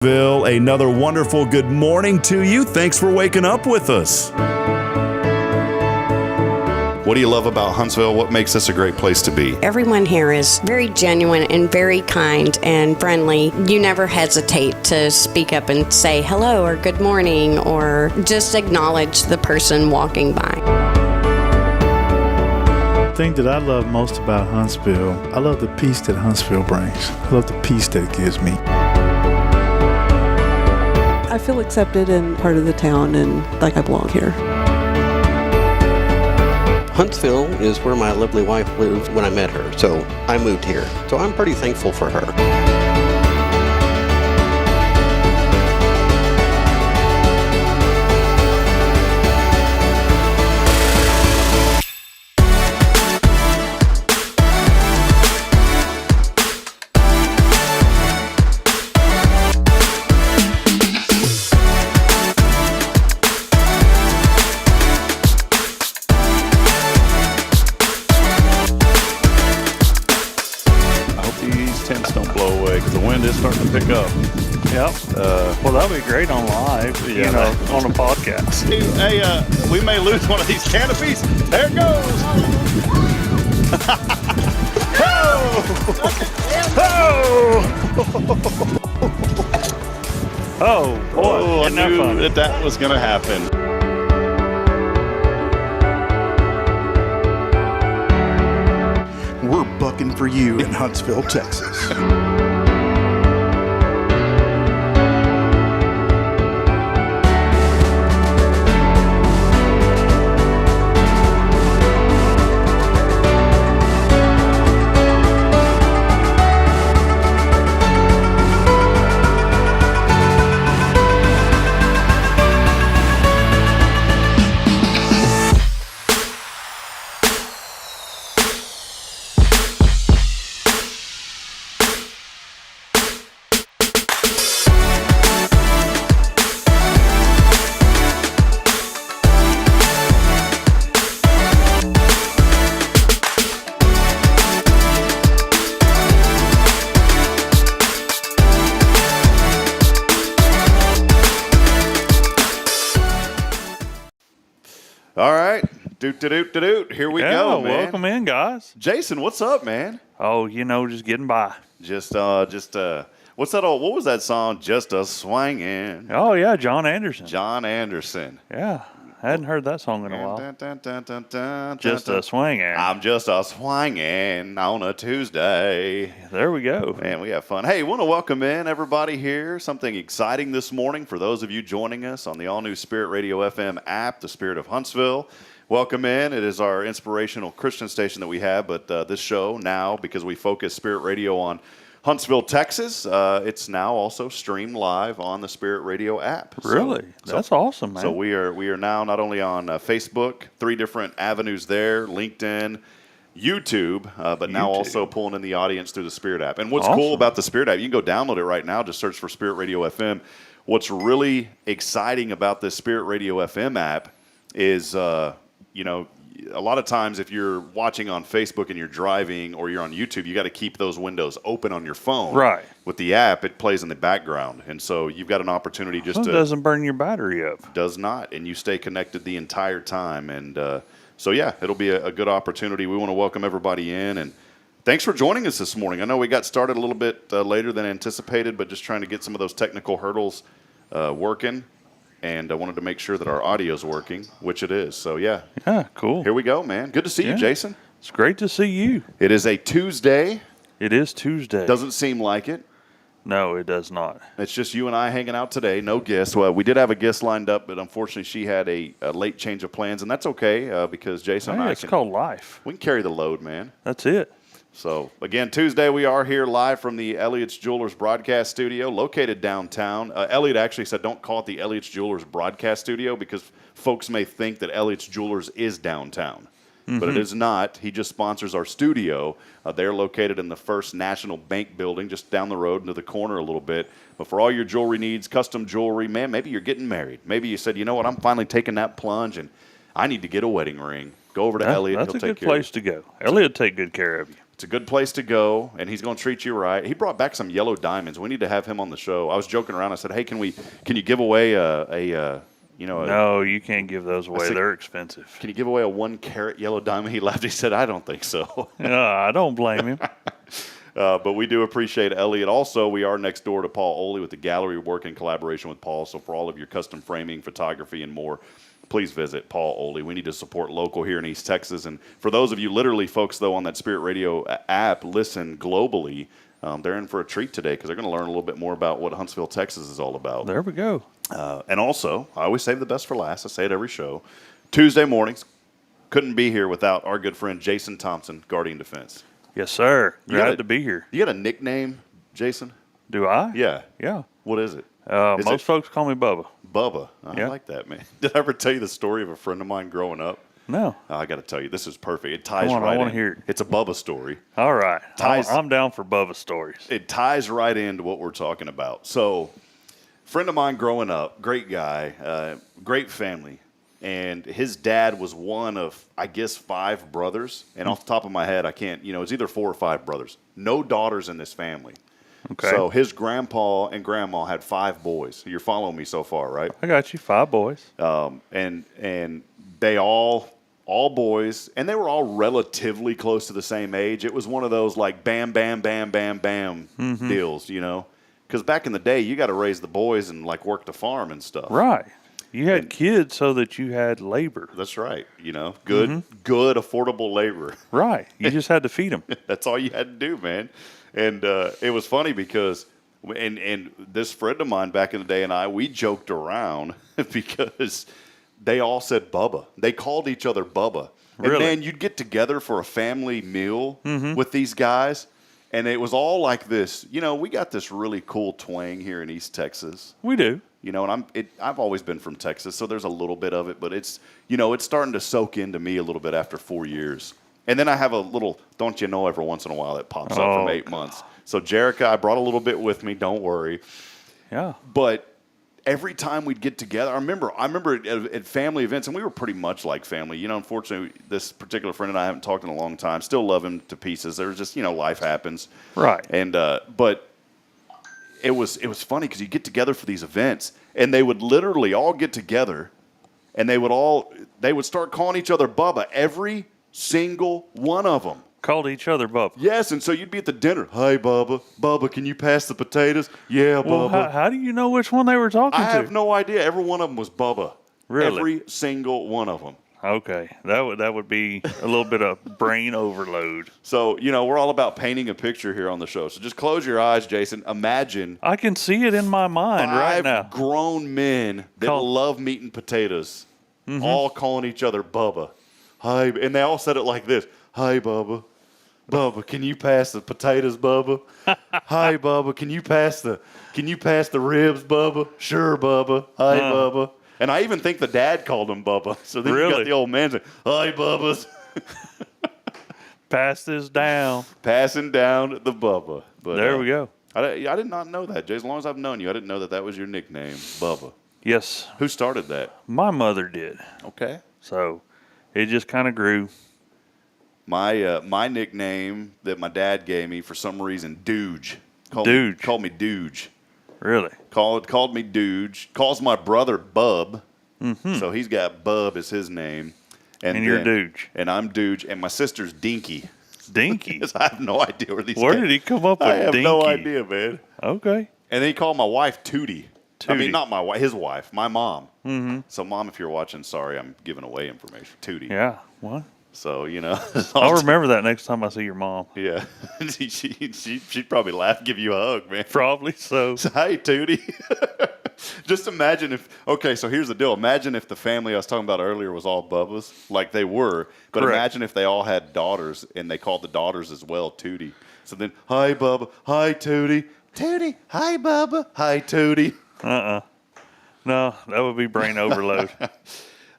Another wonderful good morning to you. Thanks for waking up with us. What do you love about Huntsville? What makes this a great place to be? Everyone here is very genuine and very kind and friendly. You never hesitate to speak up and say hello or good morning or just acknowledge the person walking by. The thing that I love most about Huntsville, I love the peace that Huntsville brings. I love the peace that it gives me. I feel accepted and part of the town and like I belong here. Huntsville is where my lovely wife lived when I met her, so I moved here. So I'm pretty thankful for her. Starting to pick up. Yep. Well, that'll be great on live, on a podcast. Hey, we may lose one of these canopies. There it goes. Oh, boy. I knew that was going to happen. We're bucking for you in Huntsville, Texas. All right. Doot. Here we go, man. Welcome in, guys. Jason, what's up, man? Oh, just getting by. What's that old, what was that song? Just a Swangin'. Oh, yeah, John Anderson. John Anderson. Yeah. I hadn't heard that song in a while. Just a swinging. I'm just a swinging on a Tuesday. There we go. Man, we have fun. Hey, want to welcome in everybody here. Something exciting this morning for those of you joining us on the all-new Spirit Radio FM app, the Spirit of Huntsville. Welcome in. It is our inspirational Christian station that we have, but this show now, because we focus Spirit Radio on Huntsville, Texas, it's now also streamed live on the Spirit Radio app. Really? That's awesome, man. So we are now not only on Facebook, 3 different avenues there, LinkedIn, YouTube, but now also pulling in the audience through the Spirit app. And what's cool about the Spirit app, you can go download it right now, just search for Spirit Radio FM. What's really exciting about this Spirit Radio FM app is, a lot of times if you're watching on Facebook and you're driving or you're on YouTube, you got to keep those windows open on your phone. Right. With the app, it plays in the background. And so you've got an opportunity just to... It doesn't burn your battery up. Does not. And you stay connected the entire time. And it'll be a good opportunity. We want to welcome everybody in. And thanks for joining us this morning. I know we got started a little bit later than anticipated, but just trying to get some of those technical hurdles working. And I wanted to make sure that our audio's working, which it is. So, yeah. Yeah, cool. Here we go, man. Good to see you, Jason. It's great to see you. It is a Tuesday. It is Tuesday. Doesn't seem like it. No, it does not. It's just you and I hanging out today. No guests. Well, we did have a guest lined up, but unfortunately she had a late change of plans, and that's okay because Jason and I it's called life. We can carry the load, man. That's it. So, again, Tuesday we are here live from the Elliott's Jewelers broadcast studio located downtown. Elliott actually said don't call it the Elliott's Jewelers broadcast studio because folks may think that Elliott's Jewelers is downtown. But it is not. He just sponsors our studio. They're located in the First National Bank building just down the road into the corner a little bit. But for all your jewelry needs, custom jewelry, man, maybe you're getting married. Maybe you said, you know what, I'm finally taking that plunge and I need to get a wedding ring. Go over to Elliott. That's a good place to go. Elliott will take good care of you. It's a good place to go, and he's going to treat you right. He brought back some yellow diamonds. We need to have him on the show. I was joking around. I said, "Hey, can you give away No, you can't give those away. said, They're expensive. Can you give away a 1-carat yellow diamond?" He laughed. He said, "I don't think so." I don't blame him. But we do appreciate Elliot. Also, we are next door to Paul Oley with the gallery work in collaboration with Paul. So for all of your custom framing, photography, and more, please visit Paul Oley. We need to support local here in East Texas. And for those of you literally folks, though, on that Spirit Radio app, listen globally, they're in for a treat today because they're going to learn a little bit more about what Huntsville, Texas is all about. There we go. And also, I always save the best for last. I say it every show. Tuesday mornings, couldn't be here without our good friend Jason Thompson, Guardian Defense. Yes, sir. Glad to be here. You got a nickname, Jason? Do I? Yeah. Yeah. What is it? Most folks call me Bubba. Bubba. I Yeah. like that, man. Did I ever tell you the story of a friend of mine growing up? No. I got to tell you, this is perfect. It ties Come on, right I want in. to hear it. It's a Bubba story. All right. Ties- I'm down for Bubba stories. It ties right into what we're talking about. So, friend of mine growing up, great guy, great family. And his dad was one of, I guess, 5 brothers. And off the top of my head, I can't, it's either 4 or 5 brothers. No daughters in this family. Okay. So his grandpa and grandma had 5 boys. You're following me so far, right? I got you. 5 boys. And they all boys, and they were all relatively close to the same age. It was one of those like bam, bam, bam, bam, bam deals, Because back in the day, you got to raise the boys and like work the farm and stuff. Right. You had kids so that you had labor. That's right. Good, affordable labor. Right. You just had to feed them. That's all you had to do, man. And it was funny because, and this friend of mine back in the day we joked around because they all said Bubba. They called each other Bubba. Really? And man, you'd get together for a family meal with these guys, and it was all like this. We got this really cool twang here in East Texas. We do. And I've always been from Texas, so there's a little bit of it, but it's starting to soak into me a little bit after 4 years. And then I have a little, don't you know, every once in a while that pops up from 8 months. So Jerica, I brought a little bit with me, don't worry. Yeah. But every time we'd get together, I remember at family events, and we were pretty much like family. Unfortunately, this particular friend and I haven't talked in a long time. Still love him to pieces. There's just, life happens. Right. And but it was funny because you get together for these events, and they would literally all get together, and they would start calling each other Bubba. Every single one of them. Called each other Bubba. Yes, and so you'd be at the dinner. Hey, Bubba. Bubba, can you pass the potatoes? Yeah, Well, Bubba. how do you know which one they were talking I to? have no idea. Every one of them was Bubba. Really? Every single one of them. Okay. That would be a little bit of brain overload. So, we're all about painting a picture here on the show. So just close your eyes, Jason. Imagine I can see it in my mind right 5 now. grown men that love meat and potatoes all calling each other Bubba. Hi, and they all said it like this. Hi, Bubba. Bubba, can you pass the potatoes, Bubba? Hi, Bubba, can you pass the ribs, Bubba? Sure, Bubba. Hi, Bubba. And I even think the dad called him Bubba. So then you got the old man saying, hi, Bubbas. Pass this down. Passing down the Bubba. But, There we go. I did not know that, Jay. As long as I've known you, I didn't know that was your nickname, Bubba. Yes. Who started that? My mother did. Okay. So it just kind of grew. My nickname that my dad gave me for some reason, Dooge. Called me Dooge. Really? Called me Dooge. Calls my brother Bub. So he's got Bub as his name. And you're Dooge. And I'm Dooge. And my sister's Dinky. Dinky? I have no idea where these Where did he come up with I have Dinky? no idea, man. Okay. And then he called my wife Tootie. I mean, Tootie. not my wife, his wife, my mom. So, Mom, if you're watching, sorry, I'm giving away information. Tootie. Yeah. What? So, I'll remember that next time I see your mom. Yeah. she'd probably laugh, give you a hug, man. Probably so. Hey, Tootie. Just imagine so here's the deal. Imagine if the family I was talking about earlier was all Bubbas, like they were. But Correct. imagine if they all had daughters and they called the daughters as well Tootie. So then, hi, Bubba. Hi, Tootie. Tootie. Hi, Bubba. Hi, Tootie. No, that would be brain overload.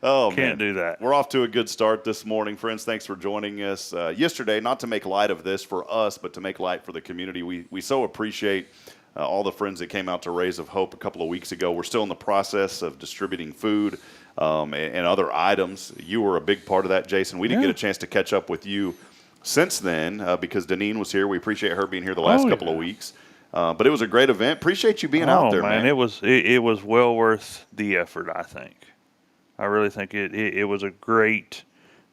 Oh, Can't do that. We're off to a good start this morning, friends. Thanks for joining us. Yesterday, not to make light of this for us, but to make light for the community, we so appreciate all the friends that came out to Rays of Hope a couple of weeks ago. We're still in the process of distributing food and other items. You were a big part of that, Jason. We didn't get a chance to catch up with you since then, because Deneen was here. We appreciate her being here the last couple of weeks. But it was a great event. Appreciate you being out there, man. It was well worth the effort, I think. I really think it was a great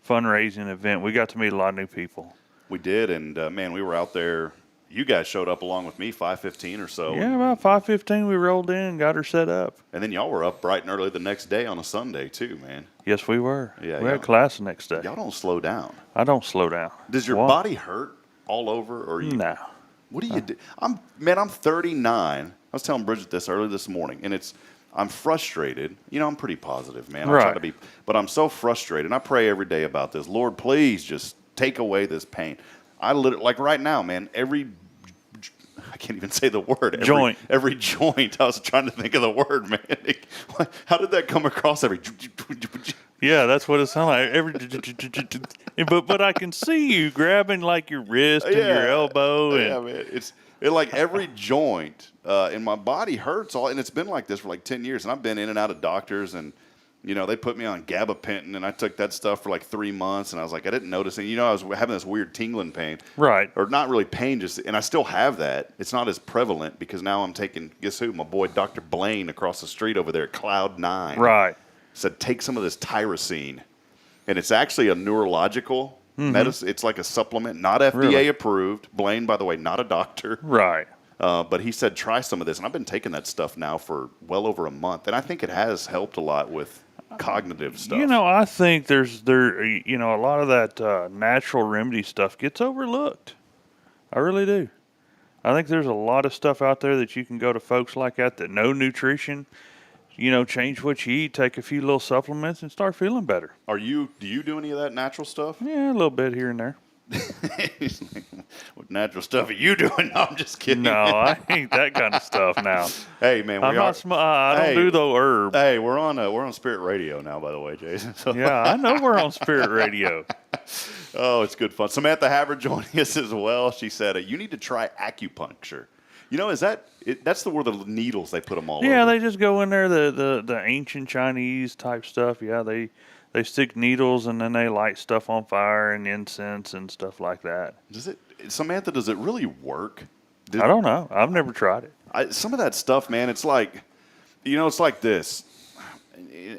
fundraising event. We got to meet a lot of new people. We did, and man, we were out there. You guys showed up along with me 5:15 or so. Yeah, about 5:15 we rolled in and got her set up. And then y'all were up bright and early the next day on a Sunday too, man. Yes, we were. Yeah, we had class the next day. Y'all don't slow down. I don't slow down. Does your body hurt all over, or you? No. What do you do? I'm 39. I was telling Bridget this early this morning, and I'm frustrated. You know, I'm pretty positive, man. I try to be, but I'm so frustrated. And I pray every day about this. Lord, please just take away this pain. I literally, like right now, man, I can't even say the word. Joint. Every joint. I was trying to think of the word, man. How did that come across? Yeah, that's what it sounds like. But I can see you grabbing like your wrist and your elbow. Yeah, man. It's like every joint in my body hurts and it's been like this for like 10 years. And I've been in and out of doctors, and you know, they put me on gabapentin, and I took that stuff for like 3 months, and I was like, I didn't notice it. You know, I was having this weird tingling pain. Right. Or not really pain, and I still have that. It's not as prevalent because now I'm taking, guess who? My boy Dr. Blaine across the street over there at Cloud 9. Right. Said, take some of this tyrosine. And it's actually a neurological medicine. It's like a supplement, not FDA approved. Blaine, by the way, not a doctor. Right. But he said, try some of this. And I've been taking that stuff now for well over a month. And I think it has helped a lot with cognitive stuff. You know, I think a lot of that natural remedy stuff gets overlooked. I really do. I think there's a lot of stuff out there that you can go to folks like that know nutrition. You know, change what you eat, take a few little supplements, and start feeling better. Do you do any of that natural stuff? Yeah, a little bit here and there. What natural stuff are you doing? No, I'm just kidding. No, I ain't that kind of stuff now. Hey, man, I don't do the herb. Hey, we're on Spirit Radio now, by the way, Jason. So. Yeah, I know we're on Spirit Radio. Oh, it's good fun. Samantha Haver joining us as well. She said, you need to try acupuncture. You know, that's where the needles, they put them all over. Yeah, they just go in there, the ancient Chinese type stuff. Yeah, they stick needles and then they light stuff on fire and incense and stuff like that. Samantha, does it really work? I don't know. I've never tried it. Some of that stuff, man, it's like, it's like this.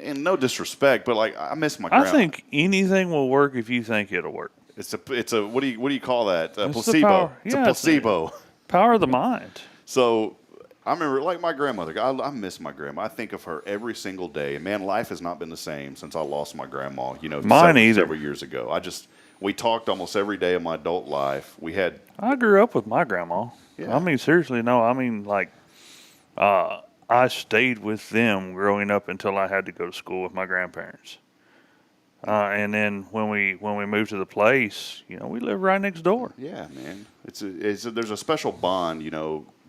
And no disrespect, but like I miss my grandma. I think anything will work if you think it'll work. It's a what do you call that? A It's placebo. It's a placebo. Power of the mind. So I remember, like my grandmother, I miss my grandma. I think of her every single day. And man, life has not been the same since I lost my grandma, several years ago. We talked almost every day of my adult life. I grew up with my grandma. Yeah. I mean, seriously, no. I mean, like, I stayed with them growing up until I had to go to school with my grandparents. And then when we moved to the place, we lived right next door. Yeah, man. There's a special bond,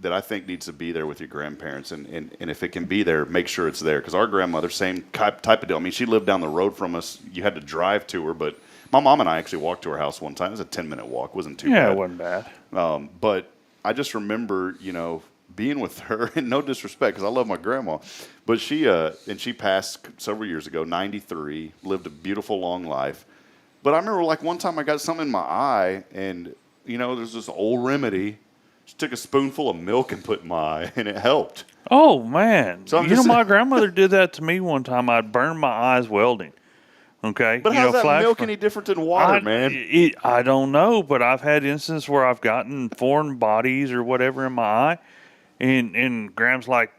that I think needs to be there with your grandparents. And if it can be there, make sure it's there. Because our grandmother, same type of deal. I mean, she lived down the road from us. You had to drive to her. But my mom and I actually walked to her house one time. It was a 10-minute walk. It wasn't too bad. Yeah, it wasn't bad. But I just remember, being with her, and no disrespect, because I love my grandma, but she passed several years ago, 93, lived a beautiful long life. But I remember like one time I got something in my eye, and there's this old remedy. She took a spoonful of milk and put in my eye, and it helped. Oh man! So my grandmother did that to me one time. I'd burned my eyes welding. Okay, but how's that milk any different than water, man? I don't know, but I've had instances where I've gotten foreign bodies or whatever in my eye. And Graham's like,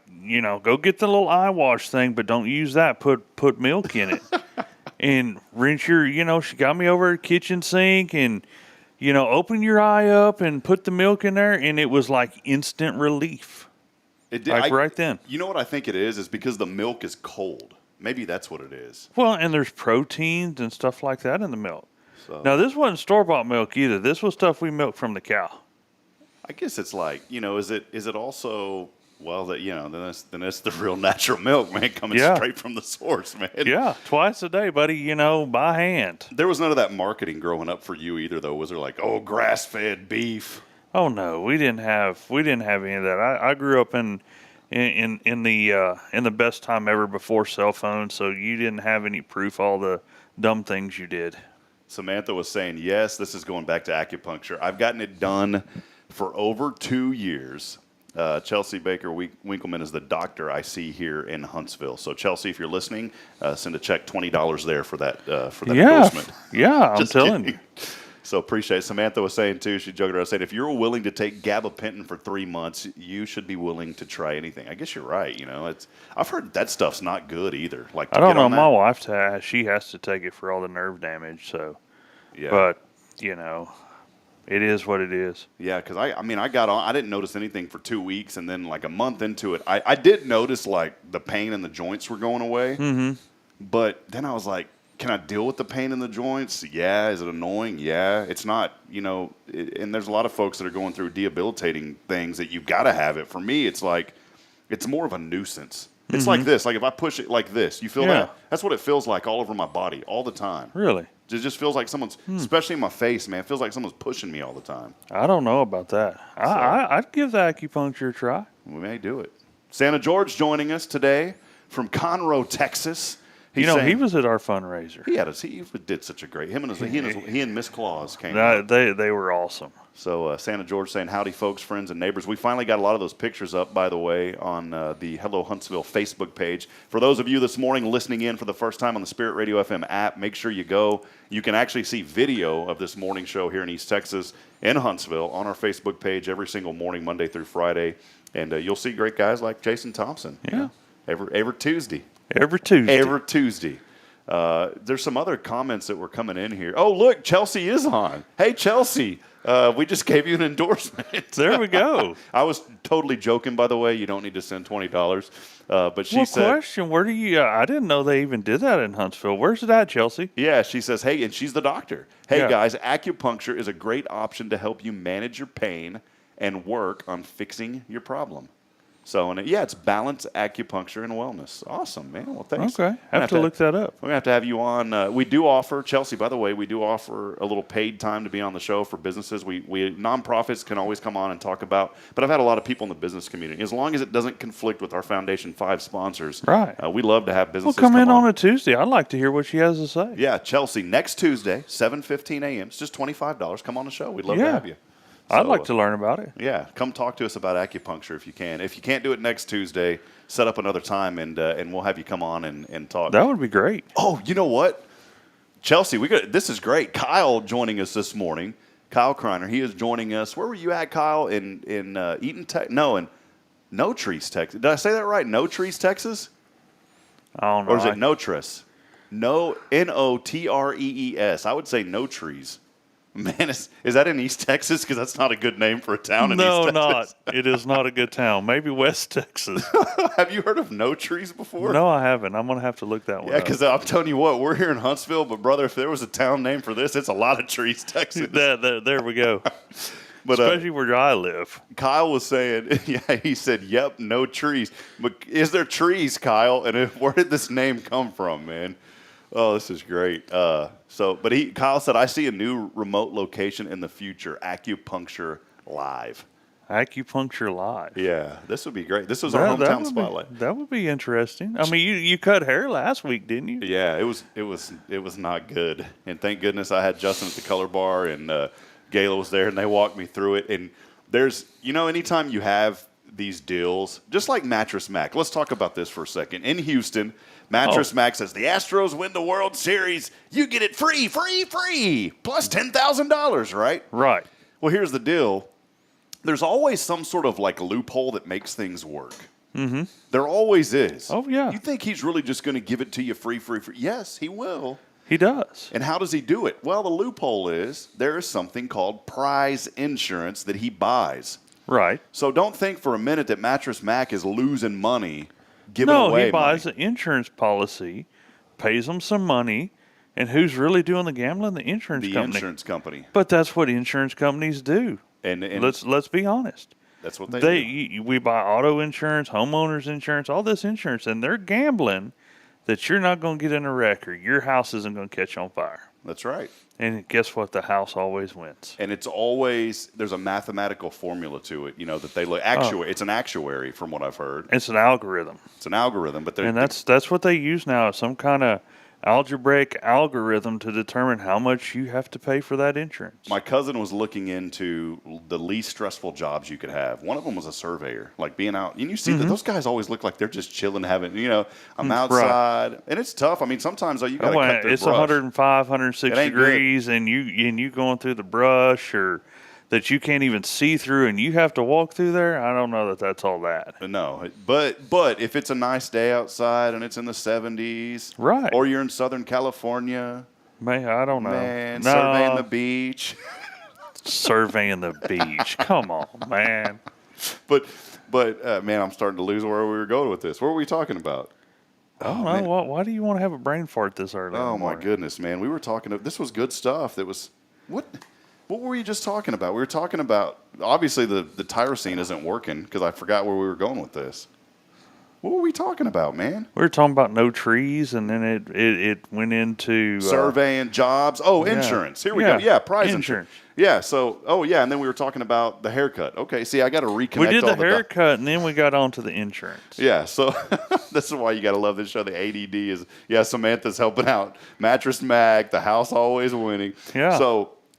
go get the little eye wash thing, but don't use that. Put milk in it. And rinse she got me over at the kitchen sink and, open your eye up and put the milk in there. And it was like instant relief. It did. Right then. You know what I think it is because the milk is cold. Maybe that's what it is. Well, and there's proteins and stuff like that in the milk. So. Now, this wasn't store-bought milk either. This was stuff we milked from the cow. I guess it's like, is it also, well, that, then it's the real natural milk, man, coming straight from the source, man. Yeah, twice a day, buddy, by hand. There was none of that marketing growing up for you either, though. Was there like, grass-fed beef? Oh no, we didn't have any of that. I grew up in the best time ever before cell phones, so you didn't have any proof all the dumb things you did. Samantha was saying, yes, this is going back to acupuncture. I've gotten it done for over 2 years. Chelsea Baker Winkleman is the doctor I see here in Huntsville. So, Chelsea, if you're listening, send a check $20 there for that endorsement. Yeah, I'm telling you. So appreciate it. Samantha was saying, too, she joked around saying, if you're willing to take gabapentin for 3 months, you should be willing to try anything. I guess you're right. I've heard that stuff's not good either. Like, I don't know. My wife, she has to take it for all the nerve damage. So, yeah. But, it is what it is. Yeah, because I got on. I didn't notice anything for 2 weeks, and then like a month into it, I did notice like the pain in the joints were going away. Mm-hmm. But then I was like, can I deal with the pain in the joints? Yeah. Is it annoying? Yeah. It's not, and there's a lot of folks that are going through debilitating things that you've got to have it. For me, it's like, it's more of a nuisance. It's like this. Like if I push it like this, you feel that? That's what it feels like all over my body all the time. Really? It just feels like someone's, especially in my face, man, it feels like someone's pushing me all the time. I don't know about that. I'd give the acupuncture a try. We may do it. Santa George joining us today from Conroe, Texas. He was at our fundraiser. He did such a great. He and Miss Claus came. They were awesome. So Santa George saying, howdy, folks, friends, and neighbors. We finally got a lot of those pictures up, by the way, on the Hello Huntsville Facebook page. For those of you this morning listening in for the first time on the Spirit Radio FM app, make sure you go. You can actually see video of this morning show here in East Texas in Huntsville on our Facebook page every single morning, Monday through Friday. And you'll see great guys like Jason Thompson. Yeah. Every Tuesday. Every Tuesday. There's some other comments that were coming in here. Oh, look, Chelsea is on. Hey, Chelsea, we just gave you an endorsement. There we go. I was totally joking, by the way. You don't need to send $20. But she said, question, where do you, I didn't know they even did that in Huntsville. Where's it at, Chelsea? Yeah, she says, hey, and she's the doctor. Hey, guys, acupuncture is a great option to help you manage your pain and work on fixing your problem. So, it's balance, acupuncture, and wellness. Awesome, man. Well, thanks. Okay. I have to look that up. We're going to have you on. We do offer, Chelsea, by the way, we do offer a little paid time to be on the show for businesses. We nonprofits can always come on and talk about, but I've had a lot of people in the business community. As long as it doesn't conflict with our Foundation 5 sponsors, right? We love to have businesses come in on a Tuesday. I'd like to hear what she has to say. Yeah, Chelsea, next Tuesday, 7:15 a.m. It's just $25. Come on the show. We'd love to have you. I'd like to learn about it. Yeah, come talk to us about acupuncture if you can. If you can't do it next Tuesday, set up another time and we'll have you come on and talk. That would be great. Oh, you know what, Chelsea, this is great. Kyle joining us this morning. Kyle Kreiner, he is joining us. Where were you at, Kyle? In Eaton, Texas? No, in No Trees, Texas. Did I say that right? No Trees, Texas? I don't know. Or is it Notrees? No, Notrees. I would say No Trees. Man, is that in East Texas? Because that's not a good name for a town in East Texas. No, not. It is not a good town. Maybe West Texas. Have you heard of No Trees before? No, I haven't. I'm going to have to look that one up. Yeah, because I'm telling you what, we're here in Huntsville, but, brother, if there was a town name for this, it's a lot of trees, Texas. There we go. But, especially where I live. Kyle was saying, he said, yep, no trees. But is there trees, Kyle? And where did this name come from, man? Oh, this is great. Kyle said, I see a new remote location in the future, Acupuncture Live. Acupuncture Live. Yeah, this would be great. This was our hometown spotlight. That would be interesting. I mean, you cut hair last week, didn't you? Yeah, it was not good. And thank goodness I had Justin at the color bar and Gayla was there and they walked me through it. And there's, anytime you have these deals, just like Mattress Mac. Let's talk about this for a second. In Houston, Mattress Mac says, the Astros win the World Series. You get it free, plus $10,000, right? Right. Well, here's the deal. There's always some sort of like loophole that makes things work. Mm-hmm. There always is. Oh, yeah. You think he's really just going to give it to you free? Yes, he will. He does. And how does he do it? Well, the loophole is there is something called prize insurance that he buys. Right. So don't think for a minute that Mattress Mac is losing money giving away money. No, he buys an insurance policy, pays them some money, and who's really doing the gambling? The insurance company. The insurance company. But that's what insurance companies do. And let's be honest. That's what they do. We buy auto insurance, homeowners insurance, all this insurance, and they're gambling that you're not going to get in a wreck or your house isn't going to catch on fire. That's right. And guess what? The house always wins. And it's always, there's a mathematical formula to it, that they look, it's an actuary from what I've heard. It's an algorithm. It's an algorithm, but and that's what they use now, some kind of algebraic algorithm to determine how much you have to pay for that insurance. My cousin was looking into the least stressful jobs you could have. One of them was a surveyor, like being out. And you see that those guys always look like they're just chilling, having, I'm outside. And it's tough. I mean, sometimes you got to cut their it's brush. 105, 106 degrees, and you going through the brush or that you can't even see through, and you have to walk through there. I don't know that that's all that. No, but if it's a nice day outside and it's in the 70s, right, or you're in Southern California, man, I don't know, surveying the beach, surveying the beach. Come on, man. But man, I'm starting to lose where we were going with this. What were we talking about? I don't know. Why do you want to have a brain fart this early? Oh my goodness, man. We were talking. This was good stuff. That was what. What were you just talking about? We were talking about, obviously, the tyrosine isn't working because I forgot where we were going with this. What were we talking about, man? We were talking about no trees, and then it went into... surveying jobs. Oh, insurance. Here we go. Yeah, prize insurance. Yeah, so, and then we were talking about the haircut. Okay, see, I got to reconnect all we did the haircut, and then we got on to the insurance. Yeah, so this is why you got to love this show. The ADD is, Samantha's helping out. Mattress Mag, the house always winning. Yeah.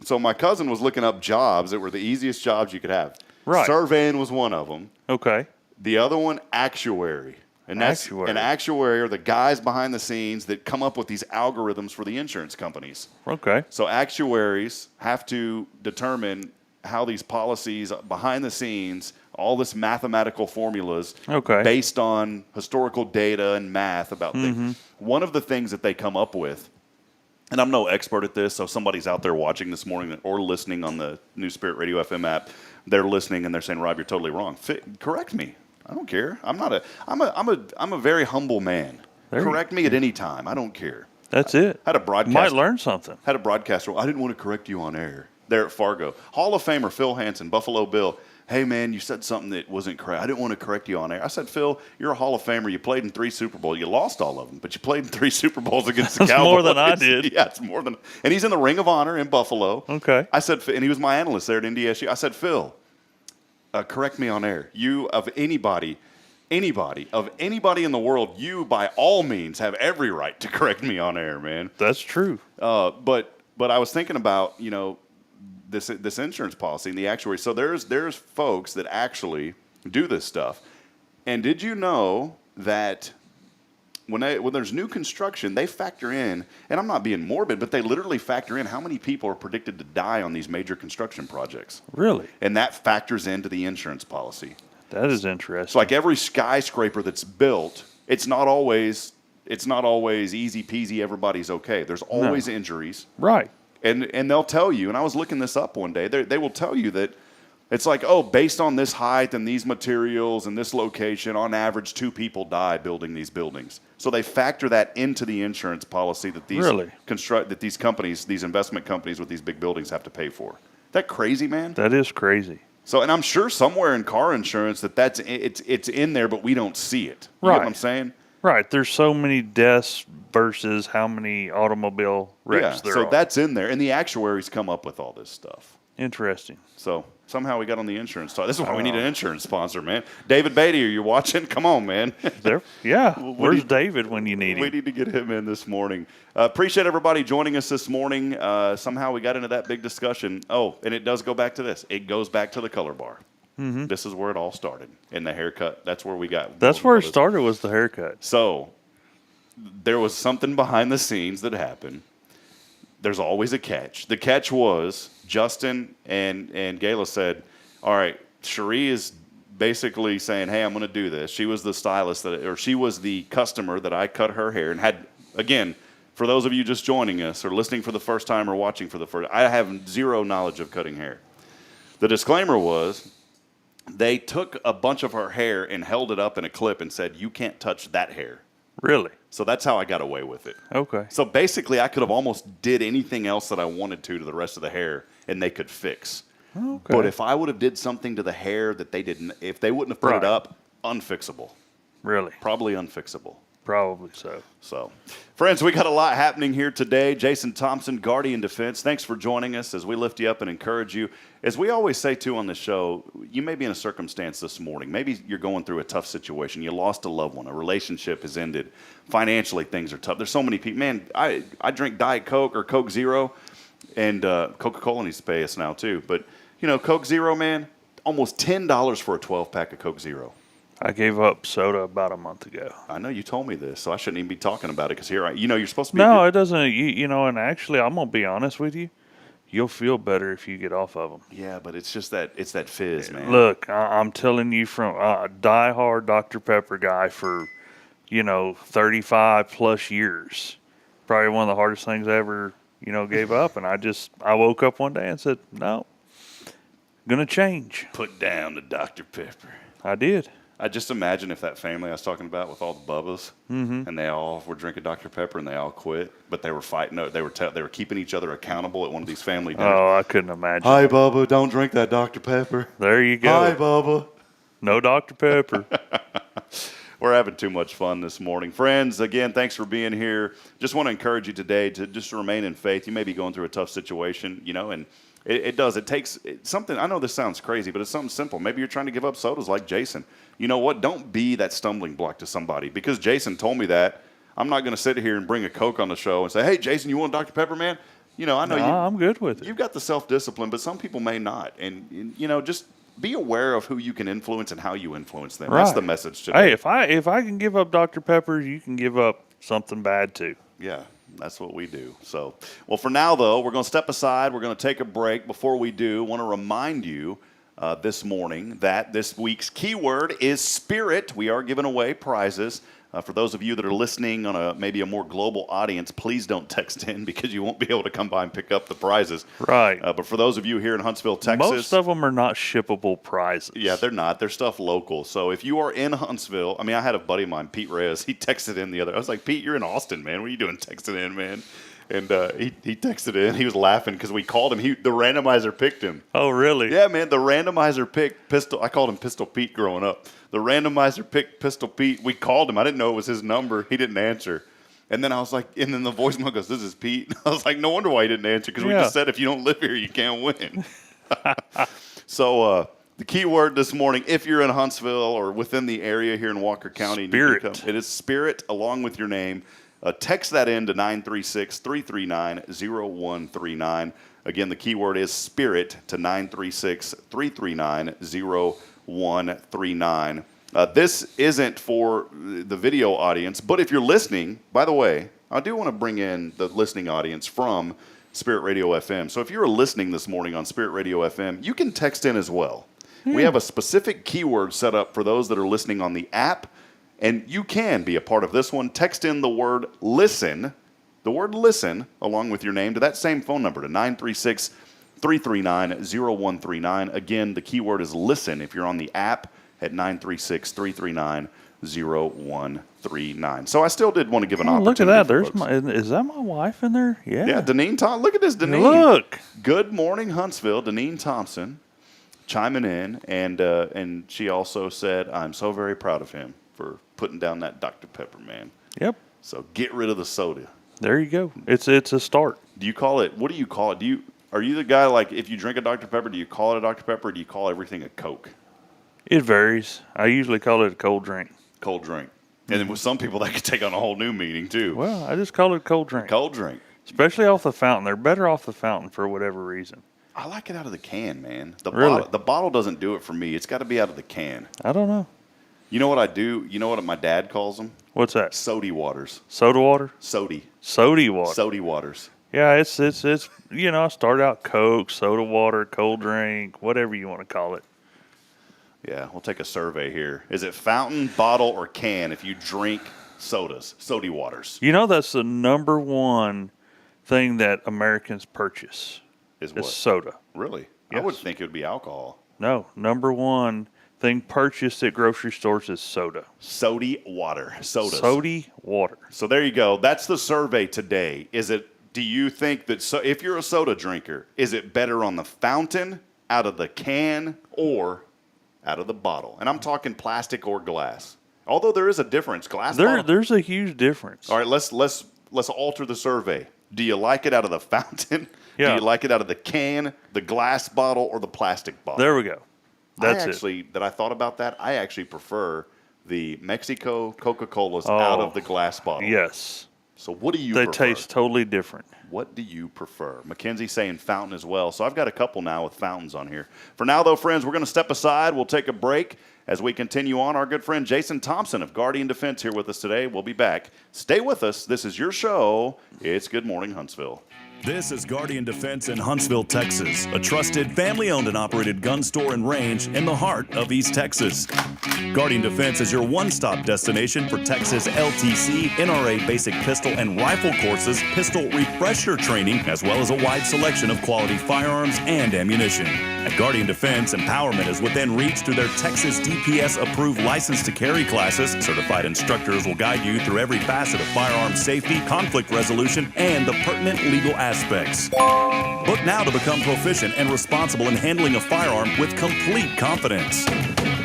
So my cousin was looking up jobs that were the easiest jobs you could have. Right. Surveying was one of them. Okay. The other one, actuary. And that's an actuary are the guys behind the scenes that come up with these algorithms for the insurance companies. Okay. So actuaries have to determine how these policies behind the scenes, all this mathematical formulas based on historical data and math about things. One of the things that they come up with, and I'm no expert at this, so somebody's out there watching this morning or listening on the New Spirit Radio FM app. They're listening and they're saying, "Rob, you're totally wrong." Correct me. I don't care. I'm a very humble man. Correct me at any time. I don't care. That's it. Had a broadcast. Might learn something. Had a broadcaster. I didn't want to correct you on air. There at Fargo, Hall of Famer Phil Hansen, Buffalo Bill. Hey, man, you said something that wasn't correct. I didn't want to correct you on air. I said, Phil, you're a Hall of Famer. You played in 3 Super Bowls. You lost all of them, but you played in 3 Super Bowls against the Cowboys. That's more than I did. Yeah, it's more than. And he's in the Ring of Honor in Buffalo. Okay. I said, and he was my analyst there at NDSU. I said, Phil, correct me on air. You, of anybody in the world, you by all means have every right to correct me on air, man. That's true. But I was thinking about, this insurance policy and the actuary. So there's folks that actually do this stuff. And did you know that when there's new construction, they factor in, and I'm not being morbid, but they literally factor in how many people are predicted to die on these major construction projects. Really? And that factors into the insurance policy. That is interesting. It's like every skyscraper that's built, it's not always easy peasy, everybody's okay. There's always injuries. Right. And they'll tell you, and I was looking this up one day, they will tell you that it's like, based on this height and these materials and this location, on average, 2 people die building these buildings. So they factor that into the insurance policy that these companies, these investment companies with these big buildings have to pay for. Is that crazy, man? That is crazy. So, and I'm sure somewhere in car insurance it's in there, but we don't see it. You right. Know what I'm saying? Right. There's so many deaths versus how many automobile wrecks there are. So that's in there. And the actuaries come up with all this stuff. Interesting. So somehow we got on the insurance talk. This is why we need an insurance sponsor, man. David Beatty, are you watching? Come on, man. Where's David when you need him? We need to get him in this morning. Appreciate everybody joining us this morning. Somehow we got into that big discussion. Oh, and it does go back to this. It goes back to the color bar. Mm-hmm. This is where it all started. In the haircut. That's where we got. That's where it started, was the haircut. So there was something behind the scenes that happened. There's always a catch. The catch was Justin and Gayla said, all right, Cherie is basically saying, hey, I'm going to do this. She was the stylist, she was the customer that I cut her hair and had, again, for those of you just joining us or listening for the first time or watching for the first time, I have zero knowledge of cutting hair. The disclaimer was they took a bunch of her hair and held it up in a clip and said, you can't touch that hair. Really? So that's how I got away with it. Okay. So basically, I could have almost did anything else that I wanted to the rest of the hair, and they could fix. Okay. But if I would have did something to the hair that they didn't, if they wouldn't have put it up, unfixable. Really? Probably unfixable. Probably so. So, friends, we got a lot happening here today. Jason Thompson, Guardian Defense, thanks for joining us as we lift you up and encourage you. As we always say, too, on the show, you may be in a circumstance this morning. Maybe you're going through a tough situation. You lost a loved one. A relationship has ended. Financially, things are tough. There's so many people. Man, I drink Diet Coke or Coke Zero, and Coca-Cola needs to pay us now, too. But, Coke Zero, man, almost $10 for a 12-pack of Coke Zero. I gave up soda about a month ago. I know you told me this, so I shouldn't even be talking about it because here, you're supposed to be. No, it doesn't. And actually, I'm gonna be honest with you. You'll feel better if you get off of them. Yeah, but it's just that fizz, man. Look, I'm telling you, from a diehard Dr. Pepper guy for 35 plus years, probably one of the hardest things I ever gave up. And I woke up one day and said, no, gonna change. Put down the Dr. Pepper. I did. I just imagine if that family I was talking about with all the Bubbas, and they all were drinking Dr. Pepper and they all quit, but they were fighting. They were keeping each other accountable at one of these family dinners. Oh, I couldn't imagine. Hi, Bubba, don't drink that Dr. Pepper. There you go. Hi, Bubba. No Dr. Pepper. We're having too much fun this morning. Friends, again, thanks for being here. Just want to encourage you today to just remain in faith. You may be going through a tough situation, and it takes something. I know this sounds crazy, but it's something simple. Maybe you're trying to give up sodas like Jason. You know what? Don't be that stumbling block to somebody. Because Jason told me that, I'm not going to sit here and bring a Coke on the show and say, hey, Jason, you want Dr. Pepper, man? I know I'm good with it. You've got the self-discipline, but some people may not. And, just be aware of who you can influence and how you influence them. Right. That's the message today. Hey, if I can give up Dr. Pepper, you can give up something bad too. Yeah, that's what we do. So, well, for now, though, we're going to step aside. We're going to take a break. Before we do, I want to remind you this morning that this week's keyword is spirit. We are giving away prizes. For those of you that are listening on maybe a more global audience, please don't text in because you won't be able to come by and pick up the prizes. Right. But for those of you here in Huntsville, Texas. Most of them are not shippable prizes. Yeah, they're not. They're stuff local. So if you are in Huntsville, I had a buddy of mine, Pete Reyes. He texted in I was like, Pete, you're in Austin, man. What are you doing texting in, man? And he texted in. He was laughing because we called him. The randomizer picked him. Oh, really? Yeah, man. The randomizer picked Pistol. I called him Pistol Pete growing up. The randomizer picked Pistol Pete. We called him. I didn't know it was his number. He didn't answer. And then I was like, and then the voicemail goes, this is Pete. I was like, no wonder why he didn't answer because we just said if you don't live here, you can't win. So the key word this morning, if you're in Huntsville or within the area here in Walker County, Spirit. It is spirit along with your name. Text that in to 936-339-0139. Again, the keyword is spirit to 936-339-0139. This isn't for the video audience, but if you're listening, by the way, I do want to bring in the listening audience from Spirit Radio FM. So if you're listening this morning on Spirit Radio FM, you can text in as well. Yeah. We have a specific keyword set up for those that are listening on the app. And you can be a part of this one. Text in the word listen, along with your name to that same phone number to 936-339-0139. Again, the keyword is listen if you're on the app at 936-339-0139. So I still did want to give an opportunity. Look at that. Is that my wife in there? Yeah. Yeah, Deneen Thompson. Look at this, Deneen. Look. Good morning, Huntsville. Deneen Thompson chiming in. And she also said, I'm so very proud of him for putting down that Dr. Pepper, man. Yep. So get rid of the soda. There you go. It's a start. Do you call it? What do you call it? Are you the guy like if you drink a Dr. Pepper, do you call it a Dr. Pepper? Or do you call everything a Coke? It varies. I usually call it a cold drink. Cold drink. And then with some people that could take on a whole new meaning too. Well, I just call it a cold drink. Cold drink. Especially off the fountain. They're better off the fountain for whatever reason. I like it out of the can, man. Really? The bottle doesn't do it for me. It's got to be out of the can. I don't know. You know what I do? You know what my dad calls them? What's that? Sody waters. Soda water? Sody. Sody water. Sody waters. Yeah, it's I start out Coke, soda water, cold drink, whatever you want to call it. Yeah, we'll take a survey here. Is it fountain, bottle, or can if you drink sodas, sody waters? That's the number one thing that Americans purchase. Is what? Soda. Really? Yes. I would think it would be alcohol. No, number one thing purchased at grocery stores is soda. Sody water. Sodas. Sody water. So there you go. That's the survey today. Do you think that if you're a soda drinker, is it better on the fountain, out of the can, or out of the bottle? And I'm talking plastic or glass. Although there is a difference. Glass bottle. There's a huge difference. All right, let's alter the survey. Do you like it out of the fountain? Yeah. Do you like it out of the can, the glass bottle, or the plastic bottle? There we go. That's it. That I thought about that. I actually prefer the Mexico Coca-Colas out of the glass bottle. Yes. So what do you They prefer? taste totally different. What do you prefer? Mackenzie's saying fountain as well. So I've got a couple now with fountains on here. For now, though, friends, we're going to step aside. We'll take a break as we continue on. Our good friend Jason Thompson of Guardian Defense here with us today. We'll be back. Stay with us. This is your show. It's Good Morning Huntsville. This is Guardian Defense in Huntsville, Texas, a trusted family-owned and operated gun store and range in the heart of East Texas. Guardian Defense is your one-stop destination for Texas LTC, NRA basic pistol and rifle courses, pistol refresher training, as well as a wide selection of quality firearms and ammunition. At Guardian Defense, empowerment is within reach through their Texas DPS-approved license to carry classes. Certified instructors will guide you through every facet of firearm safety, conflict resolution, and the pertinent legal aspects. Book now to become proficient and responsible in handling a firearm with complete confidence.